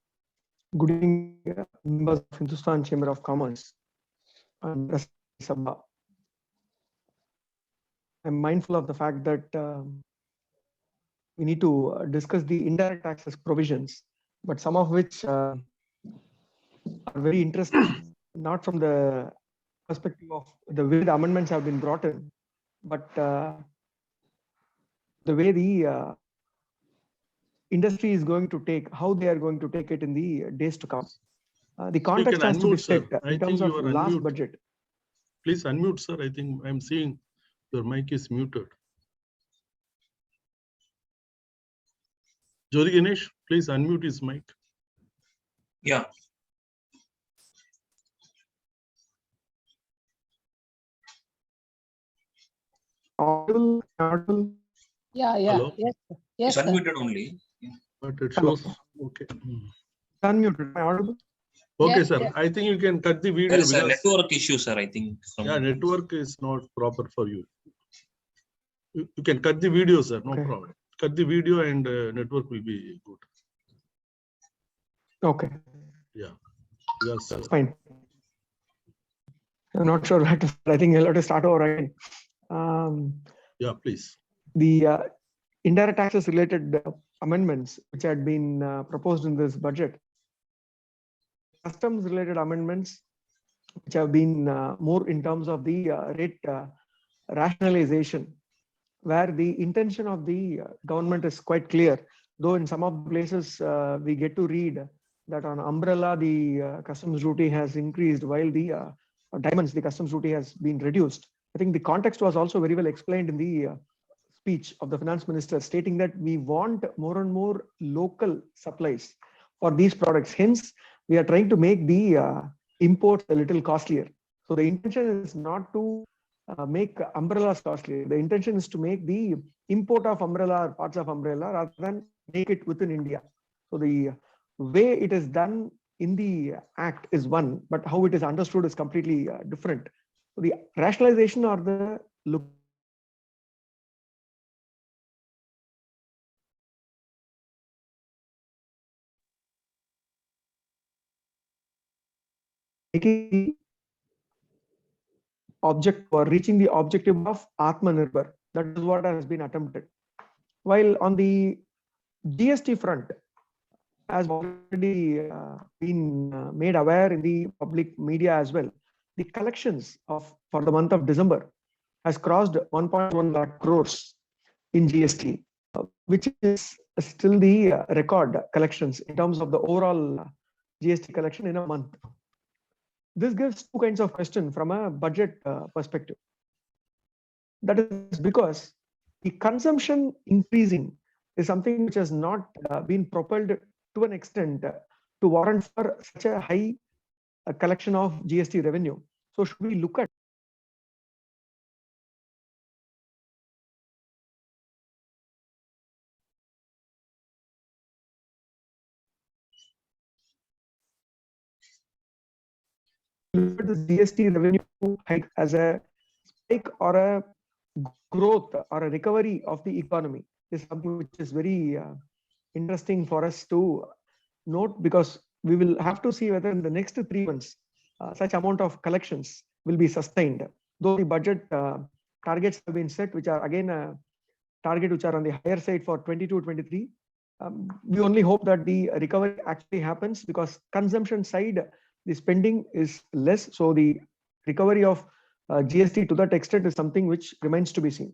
Good evening, members of Hindustan Chamber of Commerce and Sabha. I'm mindful of the fact that we need to discuss the indirect taxes provisions, but some of which are very interesting, not from the perspective of the way the amendments have been brought in, but the way the industry is going to take, how they are going to take it in the days to come. The context has to be set in terms of last budget. Please unmute, sir. I think I'm seeing your mic is muted. Jyoti Ganesh, please unmute his mic. Yeah. Audible? Yeah. Hello? Yes, sir. Yes, It's sir. unmuted only. But it shows, okay. Unmuted. Am I audible? Okay, Yes, sir. yes. I think you can cut the video. There is a because- network issue, sir, I think. Yeah, network is not proper for you. You can cut the video, sir. No Okay. problem. Cut the video and network will be good. Okay, Yeah. Yes, sir. that's fine. I'm not sure where to start. I think I'll have to start over again. Yeah, please. The indirect taxes related amendments which had been proposed in this budget, customs related amendments which have been more in terms of the rate rationalization, where the intention of the government is quite clear, though in some of the places we get to read that on umbrella the customs duty has increased while the diamonds the customs duty has been reduced. I think the context was also very well explained in the speech of the finance minister, stating that we want more and more local supplies for these products. Hence, we are trying to make the imports a little costlier. So the intention is not to make umbrellas costly. The intention is to make the import of umbrella or parts of umbrella rather than make it within India. So the way it is done in the act is one, but how it is understood is completely different. So the rationalization or the look making object or reaching the objective of Atmanirbhar. That is what has been attempted. While on the GST front, as already been made aware in the public media as well, the collections for the month of December has crossed 1.1 lakh crores in GST, which is still the record collections in terms of the overall GST collection in a month. This gives two kinds of question from a budget perspective. That is because the consumption increasing is something which has not been propelled to an extent to warrant for such a high collection of GST revenue. So should we look at the GST revenue hike as a spike or a growth or a recovery of the economy is something which is very interesting for us to note, because we will have to see whether in the next 3 months such amount of collections will be sustained. Though the budget targets have been set, which are again a target which are on the higher side for 22-23. We only hope that the recovery actually happens, because consumption side, the spending is less. So the recovery of GST to that extent is something which remains to be seen.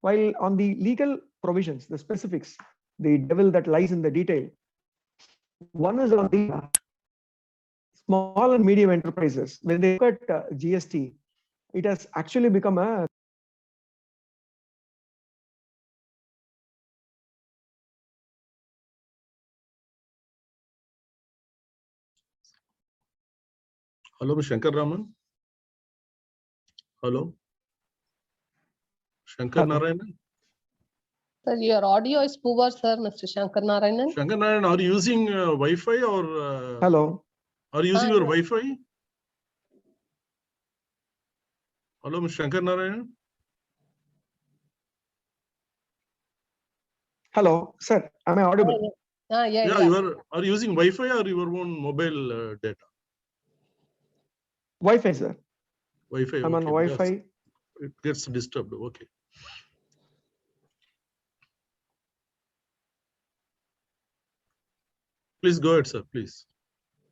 While on the legal provisions, the specifics, the devil that lies in the detail. One is on the small and medium enterprises. When they look at GST, it has actually become a Hello, Mr. Shankar Raman. Hello. Shankar Hello. Narayanan. Sir, your audio is poor, sir, Mr. Shankar Narayanan. Shankar Narayanan, are you using Wi-Fi or? Hello. Are you using your Yes. Wi-Fi? Hello, Mr. Shankar Narayanan. Hello, sir. Am I audible? Yeah. Yeah, are you using Wi-Fi or your own mobile data? Wi-Fi, sir. Wi-Fi. I'm on okay, Wi-Fi. yes. It gets disturbed. Okay. Please go ahead, sir. Please.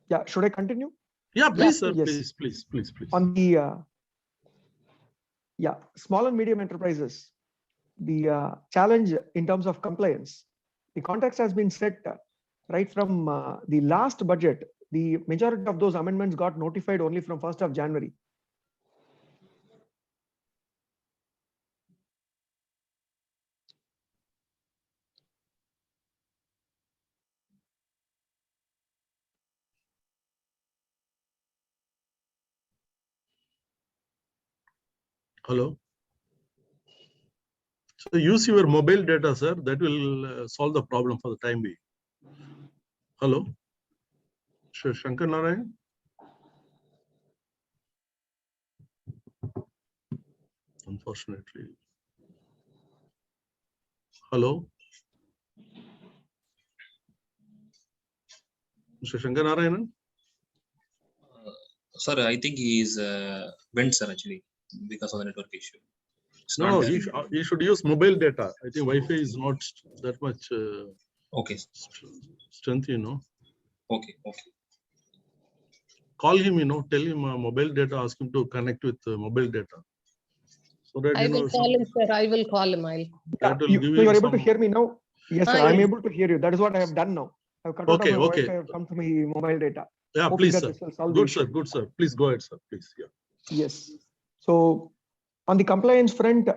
Yeah, should I continue? Yeah, please, sir. Yes. Please. On the small and medium enterprises, the challenge in terms of compliance, the context has been set right from the last budget. The majority of those amendments got notified only from 1st of January. Hello. So use your mobile data, sir. That will solve the problem for the time being. Hello. Shankar Narayan. Unfortunately. Hello. Mr. Shankar Narayanan. Sir, I think he is went, sir, actually, because of the network issue. It's No, not there. he should use mobile data. I think Wi-Fi is not that much Okay. strength, you know. Okay. Call him, tell him mobile data, ask him to connect with mobile data. So that, I will call him, sir. I will call him. that will You give are him able to some. hear me now? Yes, sir. Yes. I'm able to hear you. That is what I have done now. I've cut out Okay, of my okay. Wi-Fi. I've come to my mobile data. Yeah, Hoping please, that sir. this will solve the Good, issue. sir. Good, sir. Please go ahead, sir. Please. Yeah. Yes. So on the compliance front,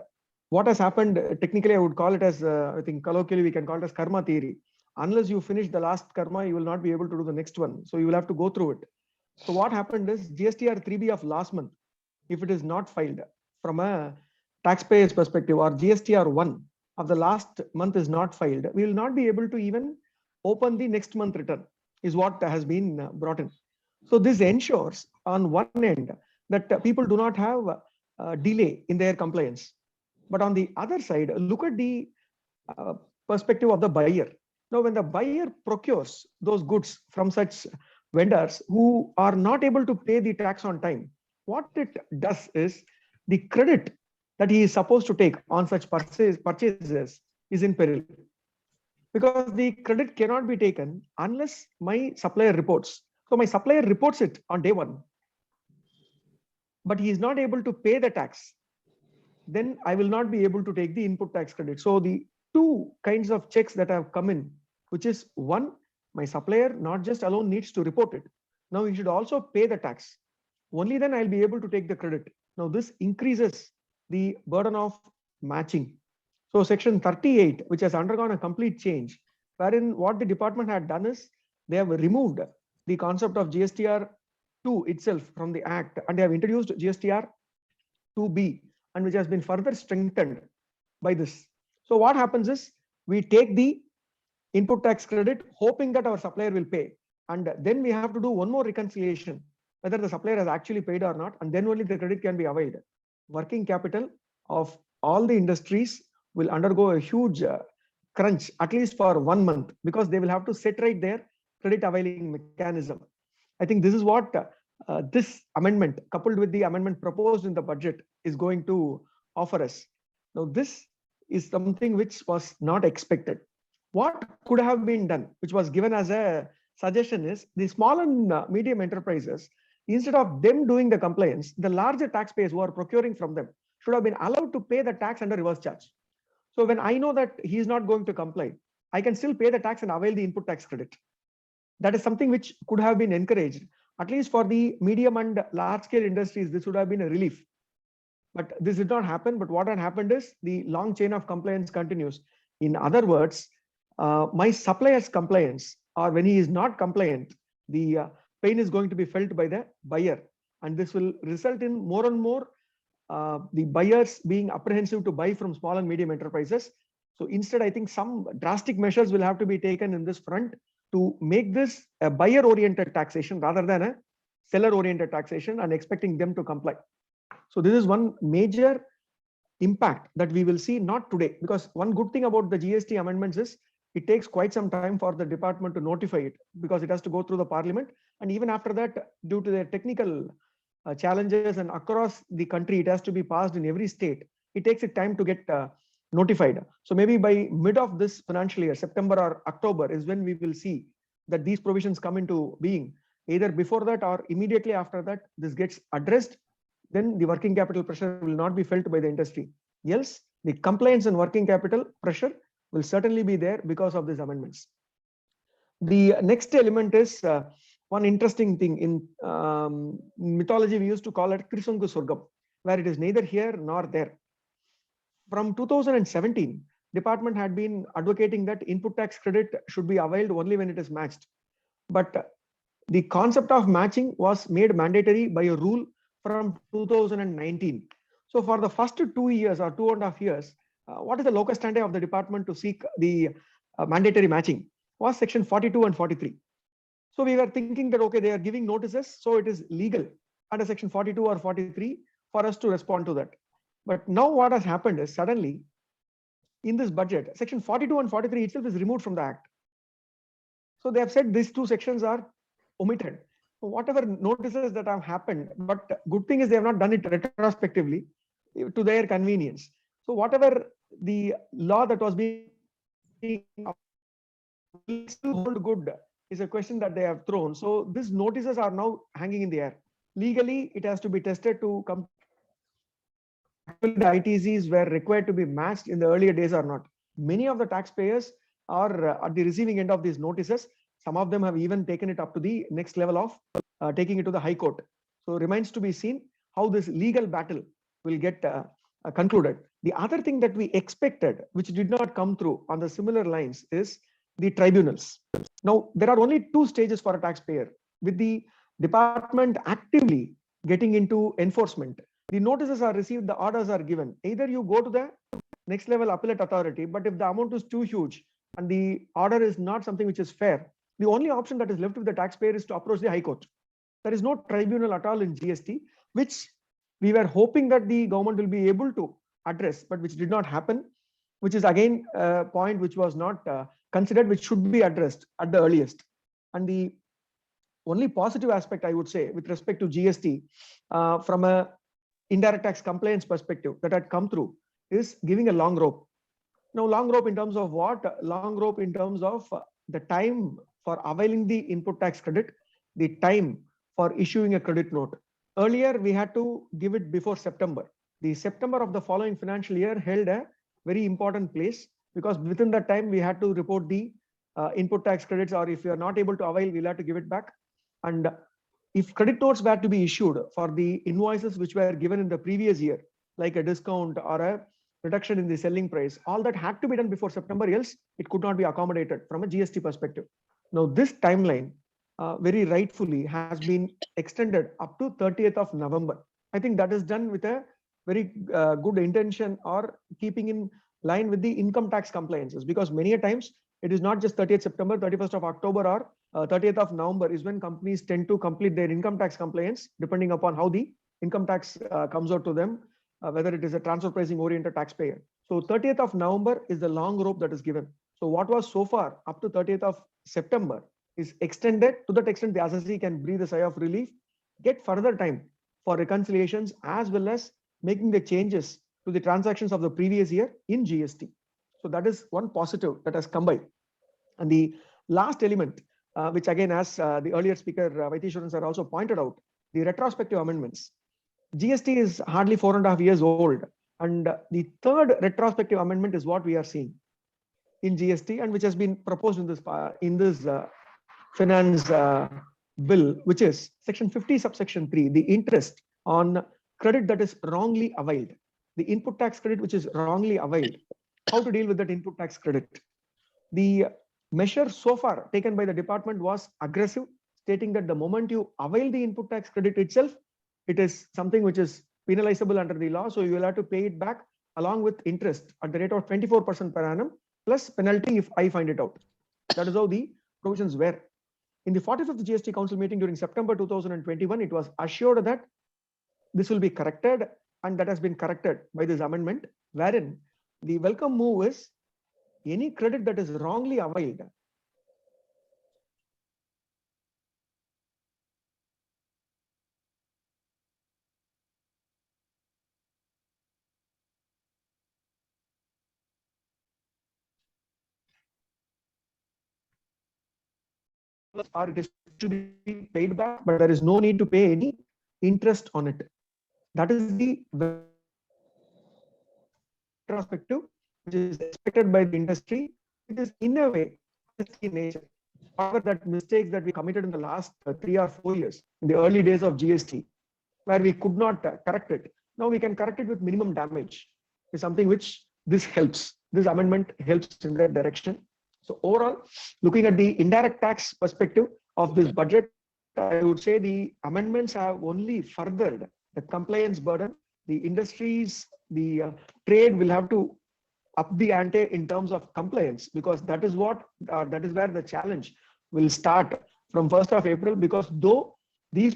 what has happened, technically, I would call it as, I think colloquially, we can call it as karma theory. Unless you finish the last karma, you will not be able to do the next one. So you will have to go through it. So what happened is GSTR 3B of last month, if it is not filed from a taxpayer's perspective, or GSTR 1 of the last month is not filed, we will not be able to even open the next month return. is what has been brought in. So this ensures on one end that people do not have delay in their compliance. But on the other side, look at the perspective of the buyer. Now, when the buyer procures those goods from such vendors who are not able to pay the tax on time, what it does is the credit that he is supposed to take on such purchases is in peril. Because the credit cannot be taken unless my supplier reports. So my supplier reports it on day one, but he is not able to pay the tax. Then I will not be able to take the input tax credit. So the two kinds of checks that have come in, which is one, my supplier not just alone needs to report it. Now he should also pay the tax. Only then I'll be able to take the credit. Now this increases the burden of matching. So section 38, which has undergone a complete change, wherein what the department had done is they have removed the concept of GSTR 2 itself from the act, and they have introduced GSTR 2B, and which has been further strengthened by this. So what happens is we take the input tax credit hoping that our supplier will pay, and then we have to do one more reconciliation whether the supplier has actually paid or not, and then only the credit can be availed. Working capital of all the industries will undergo a huge crunch, at least for 1 month, because they will have to set right their credit availing mechanism. I think this is what this amendment, coupled with the amendment proposed in the budget, is going to offer us. Now, this is something which was not expected. What could have been done, which was given as a suggestion, is the small and medium enterprises, instead of them doing the compliance, the larger taxpayers who are procuring from them should have been allowed to pay the tax under reverse charge. So when I know that he is not going to comply, I can still pay the tax and avail the input tax credit. That is something which could have been encouraged. At least for the medium and large scale industries, this would have been a relief. But this did not happen. But what had happened is the long chain of compliance continues. In other words, my supplier's compliance, or when he is not compliant, the pain is going to be felt by the buyer. And this will result in more and more the buyers being apprehensive to buy from small and medium enterprises. So instead, I think some drastic measures will have to be taken in this front to make this a buyer-oriented taxation rather than a seller-oriented taxation, and expecting them to comply. So this is one major impact that we will see, not today, because one good thing about the GST amendments is it takes quite some time for the department to notify it, because it has to go through the parliament. And even after that, due to the technical challenges and across the country, it has to be passed in every state. It takes it time to get notified. So maybe by mid of this financial year, September or October, is when we will see that these provisions come into being. Either before that or immediately after that, this gets addressed, then the working capital pressure will not be felt by the industry. Else, the compliance and working capital pressure will certainly be there because of these amendments. The next element is one interesting thing. In mythology, we used to call it Krisungu Surgam, where it is neither here nor there. From 2017, department had been advocating that input tax credit should be availed only when it is matched. But the concept of matching was made mandatory by a rule from 2019. So for the first 2 years or 2.5 years, what is the locus standi of the department to seek the mandatory matching was section 42 and 43. So we were thinking that, okay, they are giving notices, so it is legal under section 42 or 43 for us to respond to that. But now what has happened is suddenly in this budget, section 42 and 43 itself is removed from the act. So they have said these two sections are omitted. So whatever notices that have happened, but good thing is they have not done it retrospectively to their convenience. So whatever the law that was being still hold good is a question that they have thrown. So these notices are now hanging in the air. Legally, it has to be tested to come. The ITCs were required to be matched in the earlier days or not. Many of the taxpayers are at the receiving end of these notices. Some of them have even taken it up to the next level of taking it to the High Court. So it remains to be seen how this legal battle will get concluded. The other thing that we expected, which did not come through on the similar lines, is the tribunals. Now, there are only two stages for a taxpayer. With the department actively getting into enforcement, the notices are received, the orders are given. Either you go to the next level appellate authority, but if the amount is too huge and the order is not something which is fair, The only option that is left with the taxpayer is to approach the High Court. There is no tribunal at all in GST, which we were hoping that the government will be able to address, but which did not happen, which is again a point which was not considered, which should be addressed at the earliest. And the only positive aspect, I would say, with respect to GST from a indirect tax compliance perspective that had come through is giving a long rope. Now, long rope in terms of what? Long rope in terms of the time for availing the input tax credit, the time for issuing a credit note. Earlier, we had to give it before September. The September of the following financial year held a very important place, because within that time, we had to report the input tax credits, or if you are not able to avail, we'll have to give it back. And if credit notes were to be issued for the invoices which were given in the previous year, like a discount or a reduction in the selling price, all that had to be done before September, else it could not be accommodated from a GST perspective. Now, this timeline very rightfully has been extended up to 30th of November. I think that is done with a very good intention, or keeping in line with the income tax compliances, because many a times it is not just 30th September, 31st of October, or 30th of November is when companies tend to complete their income tax compliance, depending upon how the income tax comes out to them, whether it is a transfer pricing oriented taxpayer. So 30th of November is the long rope that is given. So what was so far up to 30th of September is extended. To that extent, the assessee can breathe a sigh of relief, get further time for reconciliations, as well as making the changes to the transactions of the previous year in GST. So that is one positive that has come by. And the last element, which again, as the earlier speaker Vaitheeswaran sir also pointed out, the retrospective amendments. GST is hardly 4.5 years old, and the third retrospective amendment is what we are seeing in GST, and which has been proposed in this finance bill, which is section 50 subsection 3, the interest on credit that is wrongly availed, the input tax credit which is wrongly availed, how to deal with that input tax credit. The measure so far taken by the department was aggressive, stating that the moment you avail the input tax credit itself, it is something which is penalizable under the law. So you will have to pay it back along with interest at the rate of 24% per annum, plus penalty if I find it out. That is how the provisions were. In the 45th GST Council meeting during September 2021, it was assured that this will be corrected, and that has been corrected by this amendment, wherein the welcome move is any credit that is wrongly availed, or it is to be paid back, but there is no need to pay any interest on it. That is the retrospective, which is expected by the industry. It is in a way in nature. However, that mistakes that we committed in the last 3 or 4 years, in the early days of GST, where we could not correct it. Now we can correct it with minimum damage. Is something which this helps. This amendment helps in that direction. So overall, looking at the indirect tax perspective of this budget, I would say the amendments have only furthered the compliance burden. The industries, the trade will have to up the ante in terms of compliance, because that is what that is where the challenge will start from 1st of April. Because though these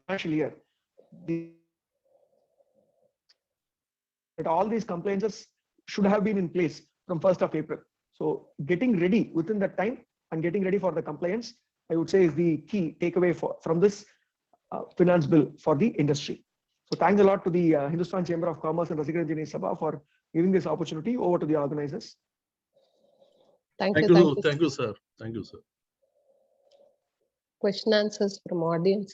financial year, all these compliances should have been in place from 1st of April. So getting ready within that time and getting ready for the compliance, I would say, is the key takeaway from this finance bill for the industry. So thanks a lot to the Hindustan Chamber of Commerce and Rasikara Engineering Sabha for giving this opportunity. Over to the organizers. Thank you. Thank you, sir. Thank you, sir. Question answers from audience.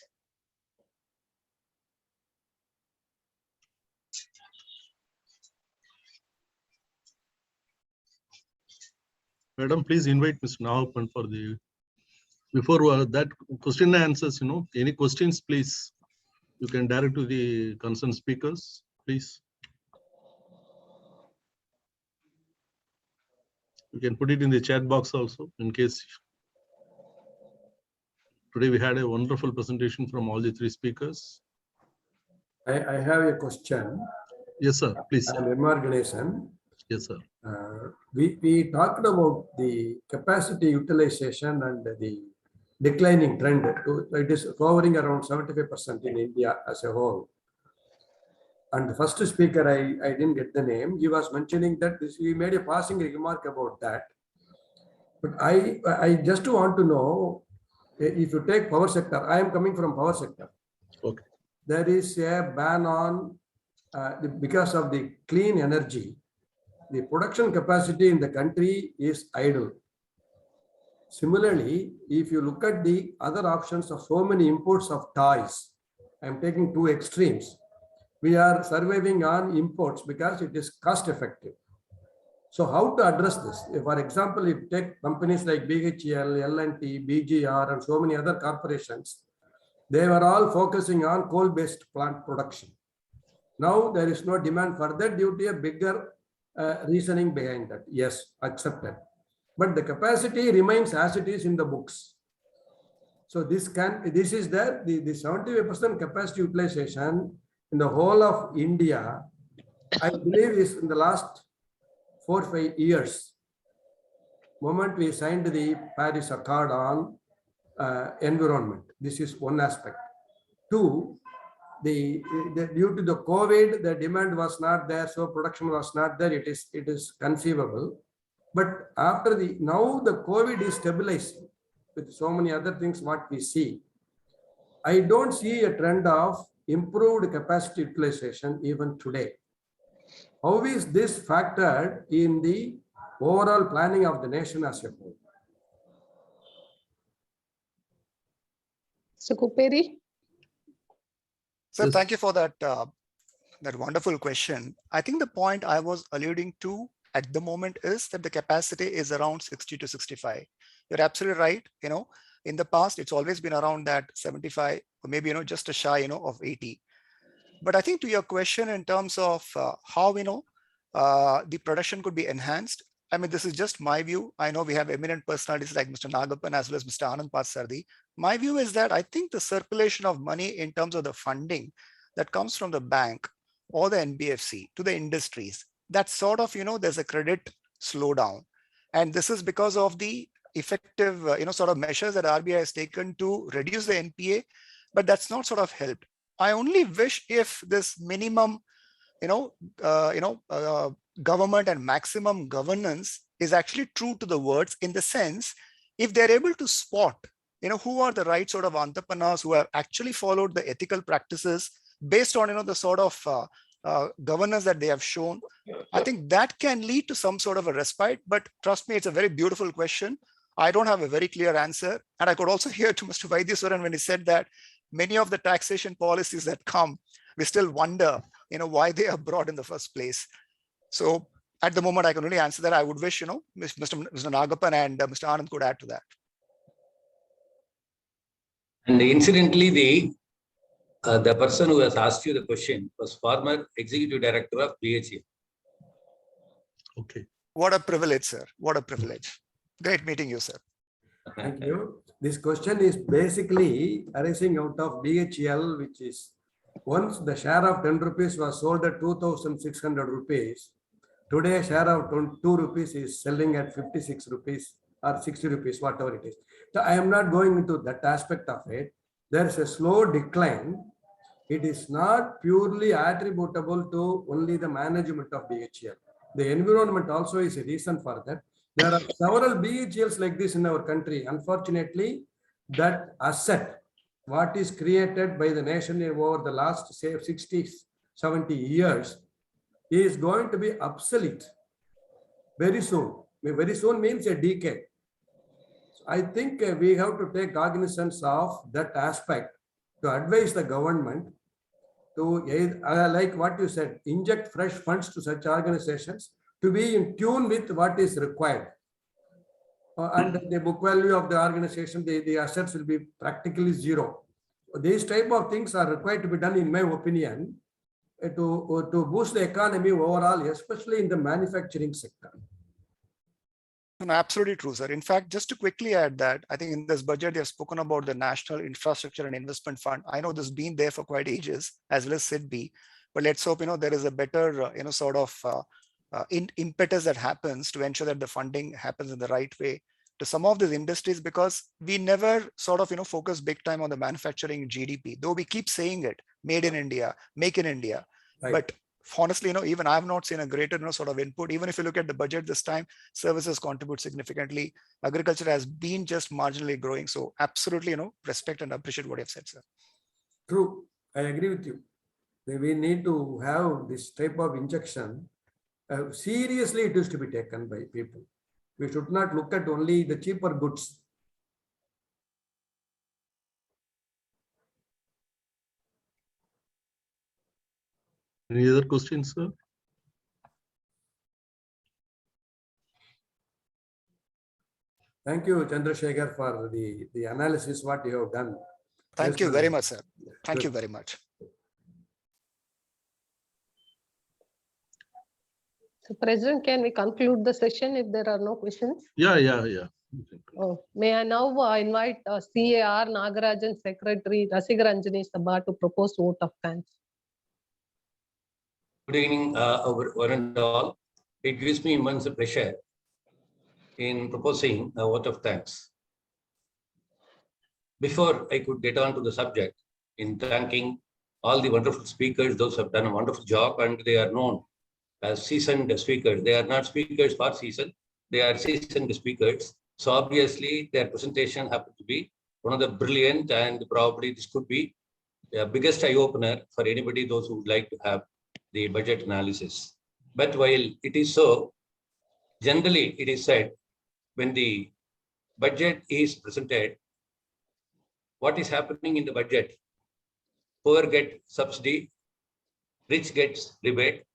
Madam, please invite Mr. Navapan for the, before that question and answers, any questions, please, you can direct to the concerned speakers, please. You can put it in the chat box also, in case. Today we had a wonderful presentation from all the 3 speakers. I have a question. Yes, sir, please. I'm M. Ganesan. Yes, sir. We talked about the capacity utilization and the declining trend. It is hovering around 75% in India as a whole. And the first speaker, I didn't get the name. He was mentioning that he made a passing remark about that. But I just want to know, if you take power sector, I am coming from power sector. Okay. There is a ban on, because of the clean energy, the production capacity in the country is idle. Similarly, if you look at the other options of so many imports of toys, I'm taking two extremes. We are surviving on imports because it is cost effective. So how to address this? For example, if you take companies like BHEL, L&T, BGR, and so many other corporations, they were all focusing on coal-based plant production. Now there is no demand for that due to a bigger reasoning behind that. Yes, accepted. But the capacity remains as it is in the books. So this is there, the 75% capacity utilization in the whole of India, I believe is in the last 4 or 5 years. Moment we signed the Paris Accord on environment. This is one aspect. Two, due to the COVID, the demand was not there, so production was not there. It is conceivable. But after now the COVID is stabilizing with so many other things what we see. I don't see a trend of improved capacity utilization even today. How is this factored in the overall planning of the nation as a whole? So Kupperi? Sir, Yes. thank you for that wonderful question. I think the point I was alluding to at the moment is that the capacity is around 60 to 65. You're absolutely right. In the past, it's always been around that 75 or maybe, just a shy, of 80. But I think to your question in terms of how, the production could be enhanced. I mean, this is just my view. I know we have eminent personalities like Mr. Nagappan as well as Mr. Anand Patsardi. My view is that I think the circulation of money in terms of the funding that comes from the bank or the NBFC to the industries, that sort of, there's a credit slowdown. And this is because of the effective, sort of measures that RBI has taken to reduce the NPA, but that's not sort of helped. I only wish if this minimum, government and maximum governance is actually true to the words, in the sense, if they're able to spot, who are the right sort of entrepreneurs who have actually followed the ethical practices based on, the sort of governance that they have shown, I think that can lead to some sort of a respite. But trust me, it's a very beautiful question. I don't have a very clear answer. And I could also hear to Mr. Vaitheeswaran when he said that many of the taxation policies that come, we still wonder, why they are brought in the first place. So at the moment, I can only answer that. I would wish, Mr. Nagappan and Mr. Anand could add to that. And incidentally, the person who has asked you the question was former executive director of BHEL. Okay. What a privilege, sir. What a privilege. Great meeting you, sir. Thank you. This question is basically arising out of BHEL, which is once the share of 10 rupees was sold at 2,600 rupees. Today, share of 2 rupees is selling at 56 rupees or 60 rupees, whatever it is. So I am not going into that aspect of it. There is a slow decline. It is not purely attributable to only the management of BHEL. The environment also is a reason for that. There are several BHELs like this in our country. Unfortunately, that asset, what is created by the nation over the last, say, 60, 70 years, is going to be obsolete very soon. Very soon means a decade. So I think we have to take cognizance of that aspect to advise the government to, like what you said, inject fresh funds to such organizations to be in tune with what is required. And the book value of the organization, the assets will be practically zero. These type of things are required to be done, in my opinion, to boost the economy overall, especially in the manufacturing sector. No, absolutely true, sir. In fact, just to quickly add that, I think in this budget, they have spoken about the National Infrastructure and Investment Fund. I know this has been there for quite ages, as well as SIDBI, but let's hope, there is a better, sort of impetus that happens to ensure that the funding happens in the right way to some of these industries, because we never sort of, focus big time on the manufacturing GDP, though we keep saying it, made in India, make in India. Right. But honestly, even I have not seen a greater, sort of input. Even if you look at the budget this time, services contribute significantly. Agriculture has been just marginally growing. So absolutely, respect and appreciate what you've said, sir. True. I agree with you. We need to have this type of injection. Seriously, it is to be taken by people. We should not look at only the cheaper goods. Any other questions, sir? Thank you, Chandrasekara, for the analysis what you have done. Thank you very much, sir. Thank you very much. So, President, can we conclude the session if there are no questions? Yeah. Oh, may I now invite CAR Nagarajan Secretary Rasikaranjani Sabha to propose vote of thanks. Good evening, one and all. It gives me immense pleasure in proposing a vote of thanks. Before I could get on to the subject, in thanking all the wonderful speakers, those who have done a wonderful job, and they are known as seasoned speakers. They are not speakers for season, they are seasoned speakers. So obviously their presentation happened to be one of the brilliant, and probably this could be the biggest eye-opener for anybody, those who would like to have the budget analysis. But while it is so, generally it is said, when the budget is presented, what is happening in the budget? Poor get subsidy, rich gets rebate,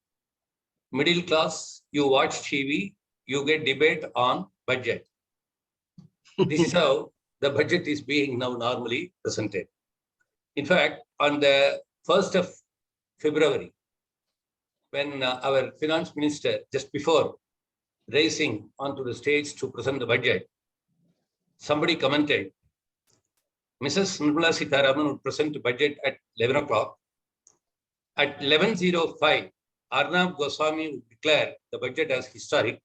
middle class, you watch TV, you get debate on budget. This is how the budget is being now normally presented. In fact, on the 1st of February, when our finance minister, just before raising onto the stage to present the budget, somebody commented, Mrs. Nirmala Sitharaman would present the budget at 11 o'clock. At 11:05, Arnab Goswami would declare the budget as historic.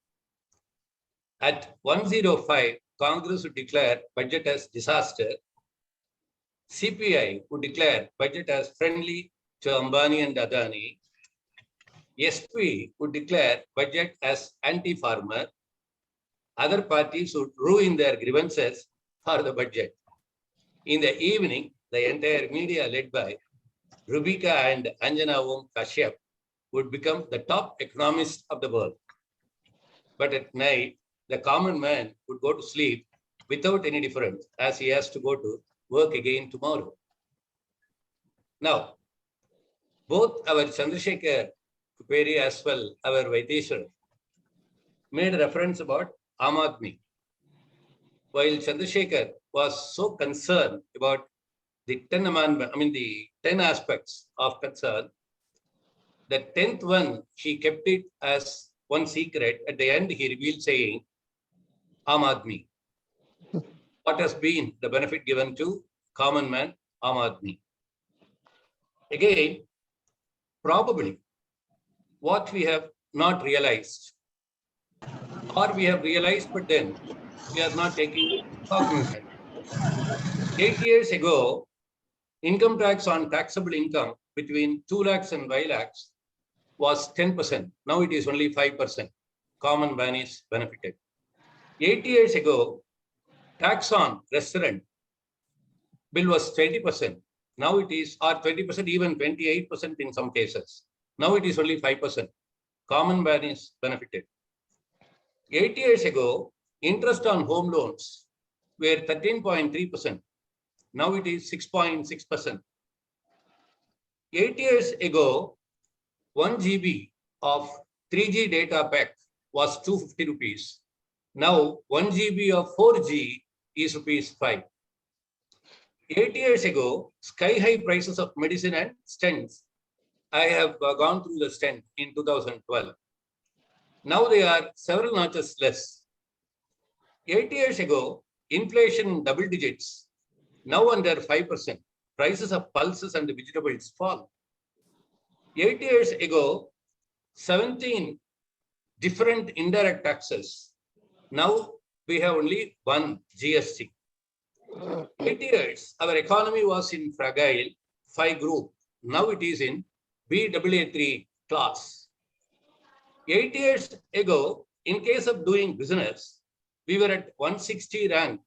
At 1:05, Congress would declare budget as disaster. CPI would declare budget as friendly to Ambani and Adani. SP would declare budget as anti-farmer. Other parties would ruin their grievances for the budget. In the evening, the entire media led by Rubika and Anjana Om Kashyap would become the top economists of the world. But at night, the common man would go to sleep without any difference, as he has to go to work again tomorrow. Now, both our Chandrasekara, Kupperi, as well our Vaitheeswaran made a reference about Aam Aadmi. While Chandrasekara was so concerned about the 10 aspects of concern, the 10th one, he kept it as one secret. At the end, he revealed saying, Aam Aadmi. What has been the benefit given to common man, Aam Aadmi? Again, probably what we have not realized, or we have realized, but then we are not taking cognizance. 8 years ago, income tax on taxable income between 2 lakhs and 5 lakhs was 10%. Now it is only 5%. Common man is benefited. 8 years ago, tax on restaurant bill was 20%. Now it is, or 20%, even 28% in some cases. Now it is only 5%. Common man is benefited. 8 years ago, interest on home loans were 13.3%. Now it is 6.6%. 8 years ago, 1 GB of 3G data pack was 250 rupees. Now 1 GB of 4G is rupees 5. 8 years ago, sky high prices of medicine and stents. I have gone through the stent in 2012. Now they are several notches less. 8 years ago, inflation in double digits. Now under 5%. Prices of pulses and vegetables fall. 8 years ago, 17 different indirect taxes. Now we have only one GST. 8 years, our economy was in fragile 5 group. Now it is in BAA3 class. 8 years ago, in case of doing business, we were at 160 rank.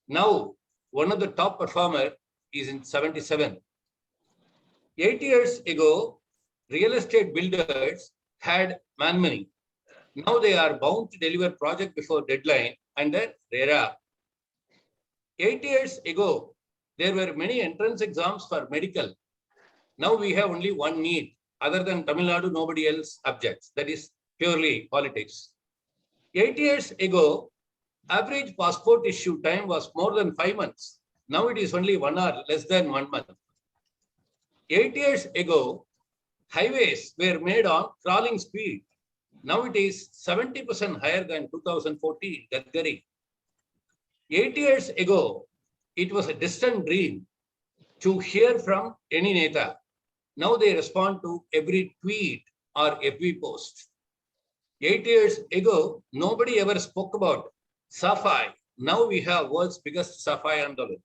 Now, one of the top performer is in 77. 8 years ago, real estate builders had man money. Now they are bound to deliver project before deadline under RERA. 8 years ago, there were many entrance exams for medical. Now we have only one need. Other than Tamil Nadu, nobody else objects. That is purely politics. 8 years ago, average passport issue time was more than 5 months. Now it is only 1 hour, less than 1 month. 8 years ago, highways were made on crawling speed. Now it is 70% higher than 2014, Gadkari. 8 years ago, it was a distant dream to hear from any neta. Now they respond to every tweet or FB post. 8 years ago, nobody ever spoke about Safai. Now we have world's biggest Safai Andolan.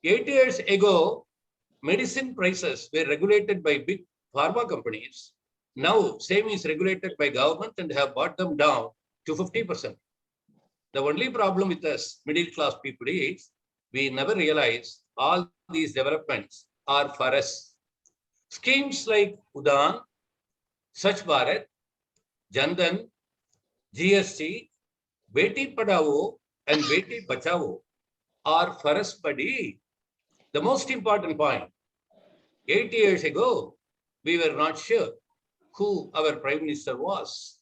8 years ago, medicine prices were regulated by big pharma companies. Now same is regulated by government and have brought them down to 50%. The only problem with us middle class people is we never realize all these developments are for us. Schemes like Udan, Swachh Bharat, Jandan, GST, Beti Padhao and Beti Bachao are for us, buddy. The most important point, 8 years ago, we were not sure who our Prime Minister was.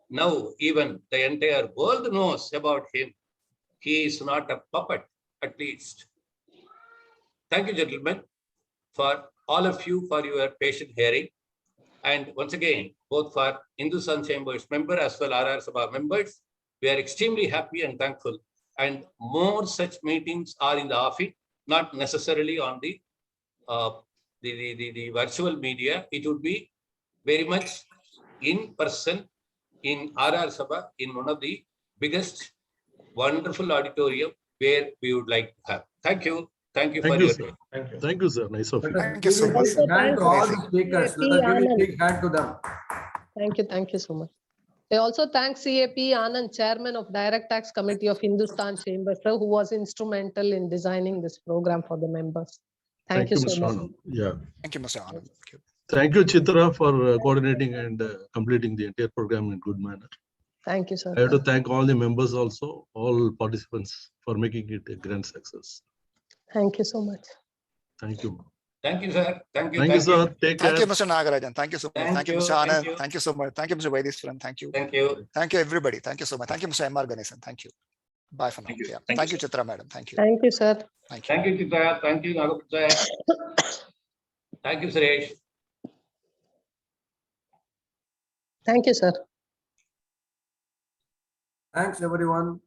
Now even the entire world knows about him. He is not a puppet, at least. Thank you, gentlemen, for all of you for your patient hearing. And once again, both for Hindustan Chambers member as well as RR Sabha members, we are extremely happy and thankful. And more such meetings are in the offing, not necessarily on the virtual media. It would be very much in person in RR Sabha in one of the biggest, wonderful auditorium where we would like to have. Thank you. Thank you for your sir. time. Thank you, sir. Nice of you. Thank you so much. Also, Hand to all the speakers. Let us give a Anand. big hand to them. Thank you so much. I also thank CAP Anand, Chairman of Direct Tax Committee of Hindustan Chambers, sir, who was instrumental in designing this program for the members. Thank you so Mr. much. Anand. Yeah. Thank you, Mr. Anand. Thank you. Thank you, Chitra, for coordinating and completing the entire program in good manner. Thank you, sir. I have to thank all the members also, all participants for making it a grand success. Thank you so much. Thank you. Thank you, sir. Thank you. Thank you, sir. Take care. Thank you, Mr. Nagarajan. Thank you so much. Thank you, Mr. Thank Anand. you. Thank you so much. Thank you, Mr. Vaitheeswaran. Thank you. Thank you. Thank you, everybody. Thank you so much. Thank you, Mr. M.R. Ganesan. Thank you. Bye for now. Thank you. Yeah. Thank Thank you, you, Chitra, madam. Thank you. Thank you, sir. Thank you. Thank you, Chitra. Thank you, Nagapataya. Thank you, Suresh. Thank you, sir. Thanks, everyone.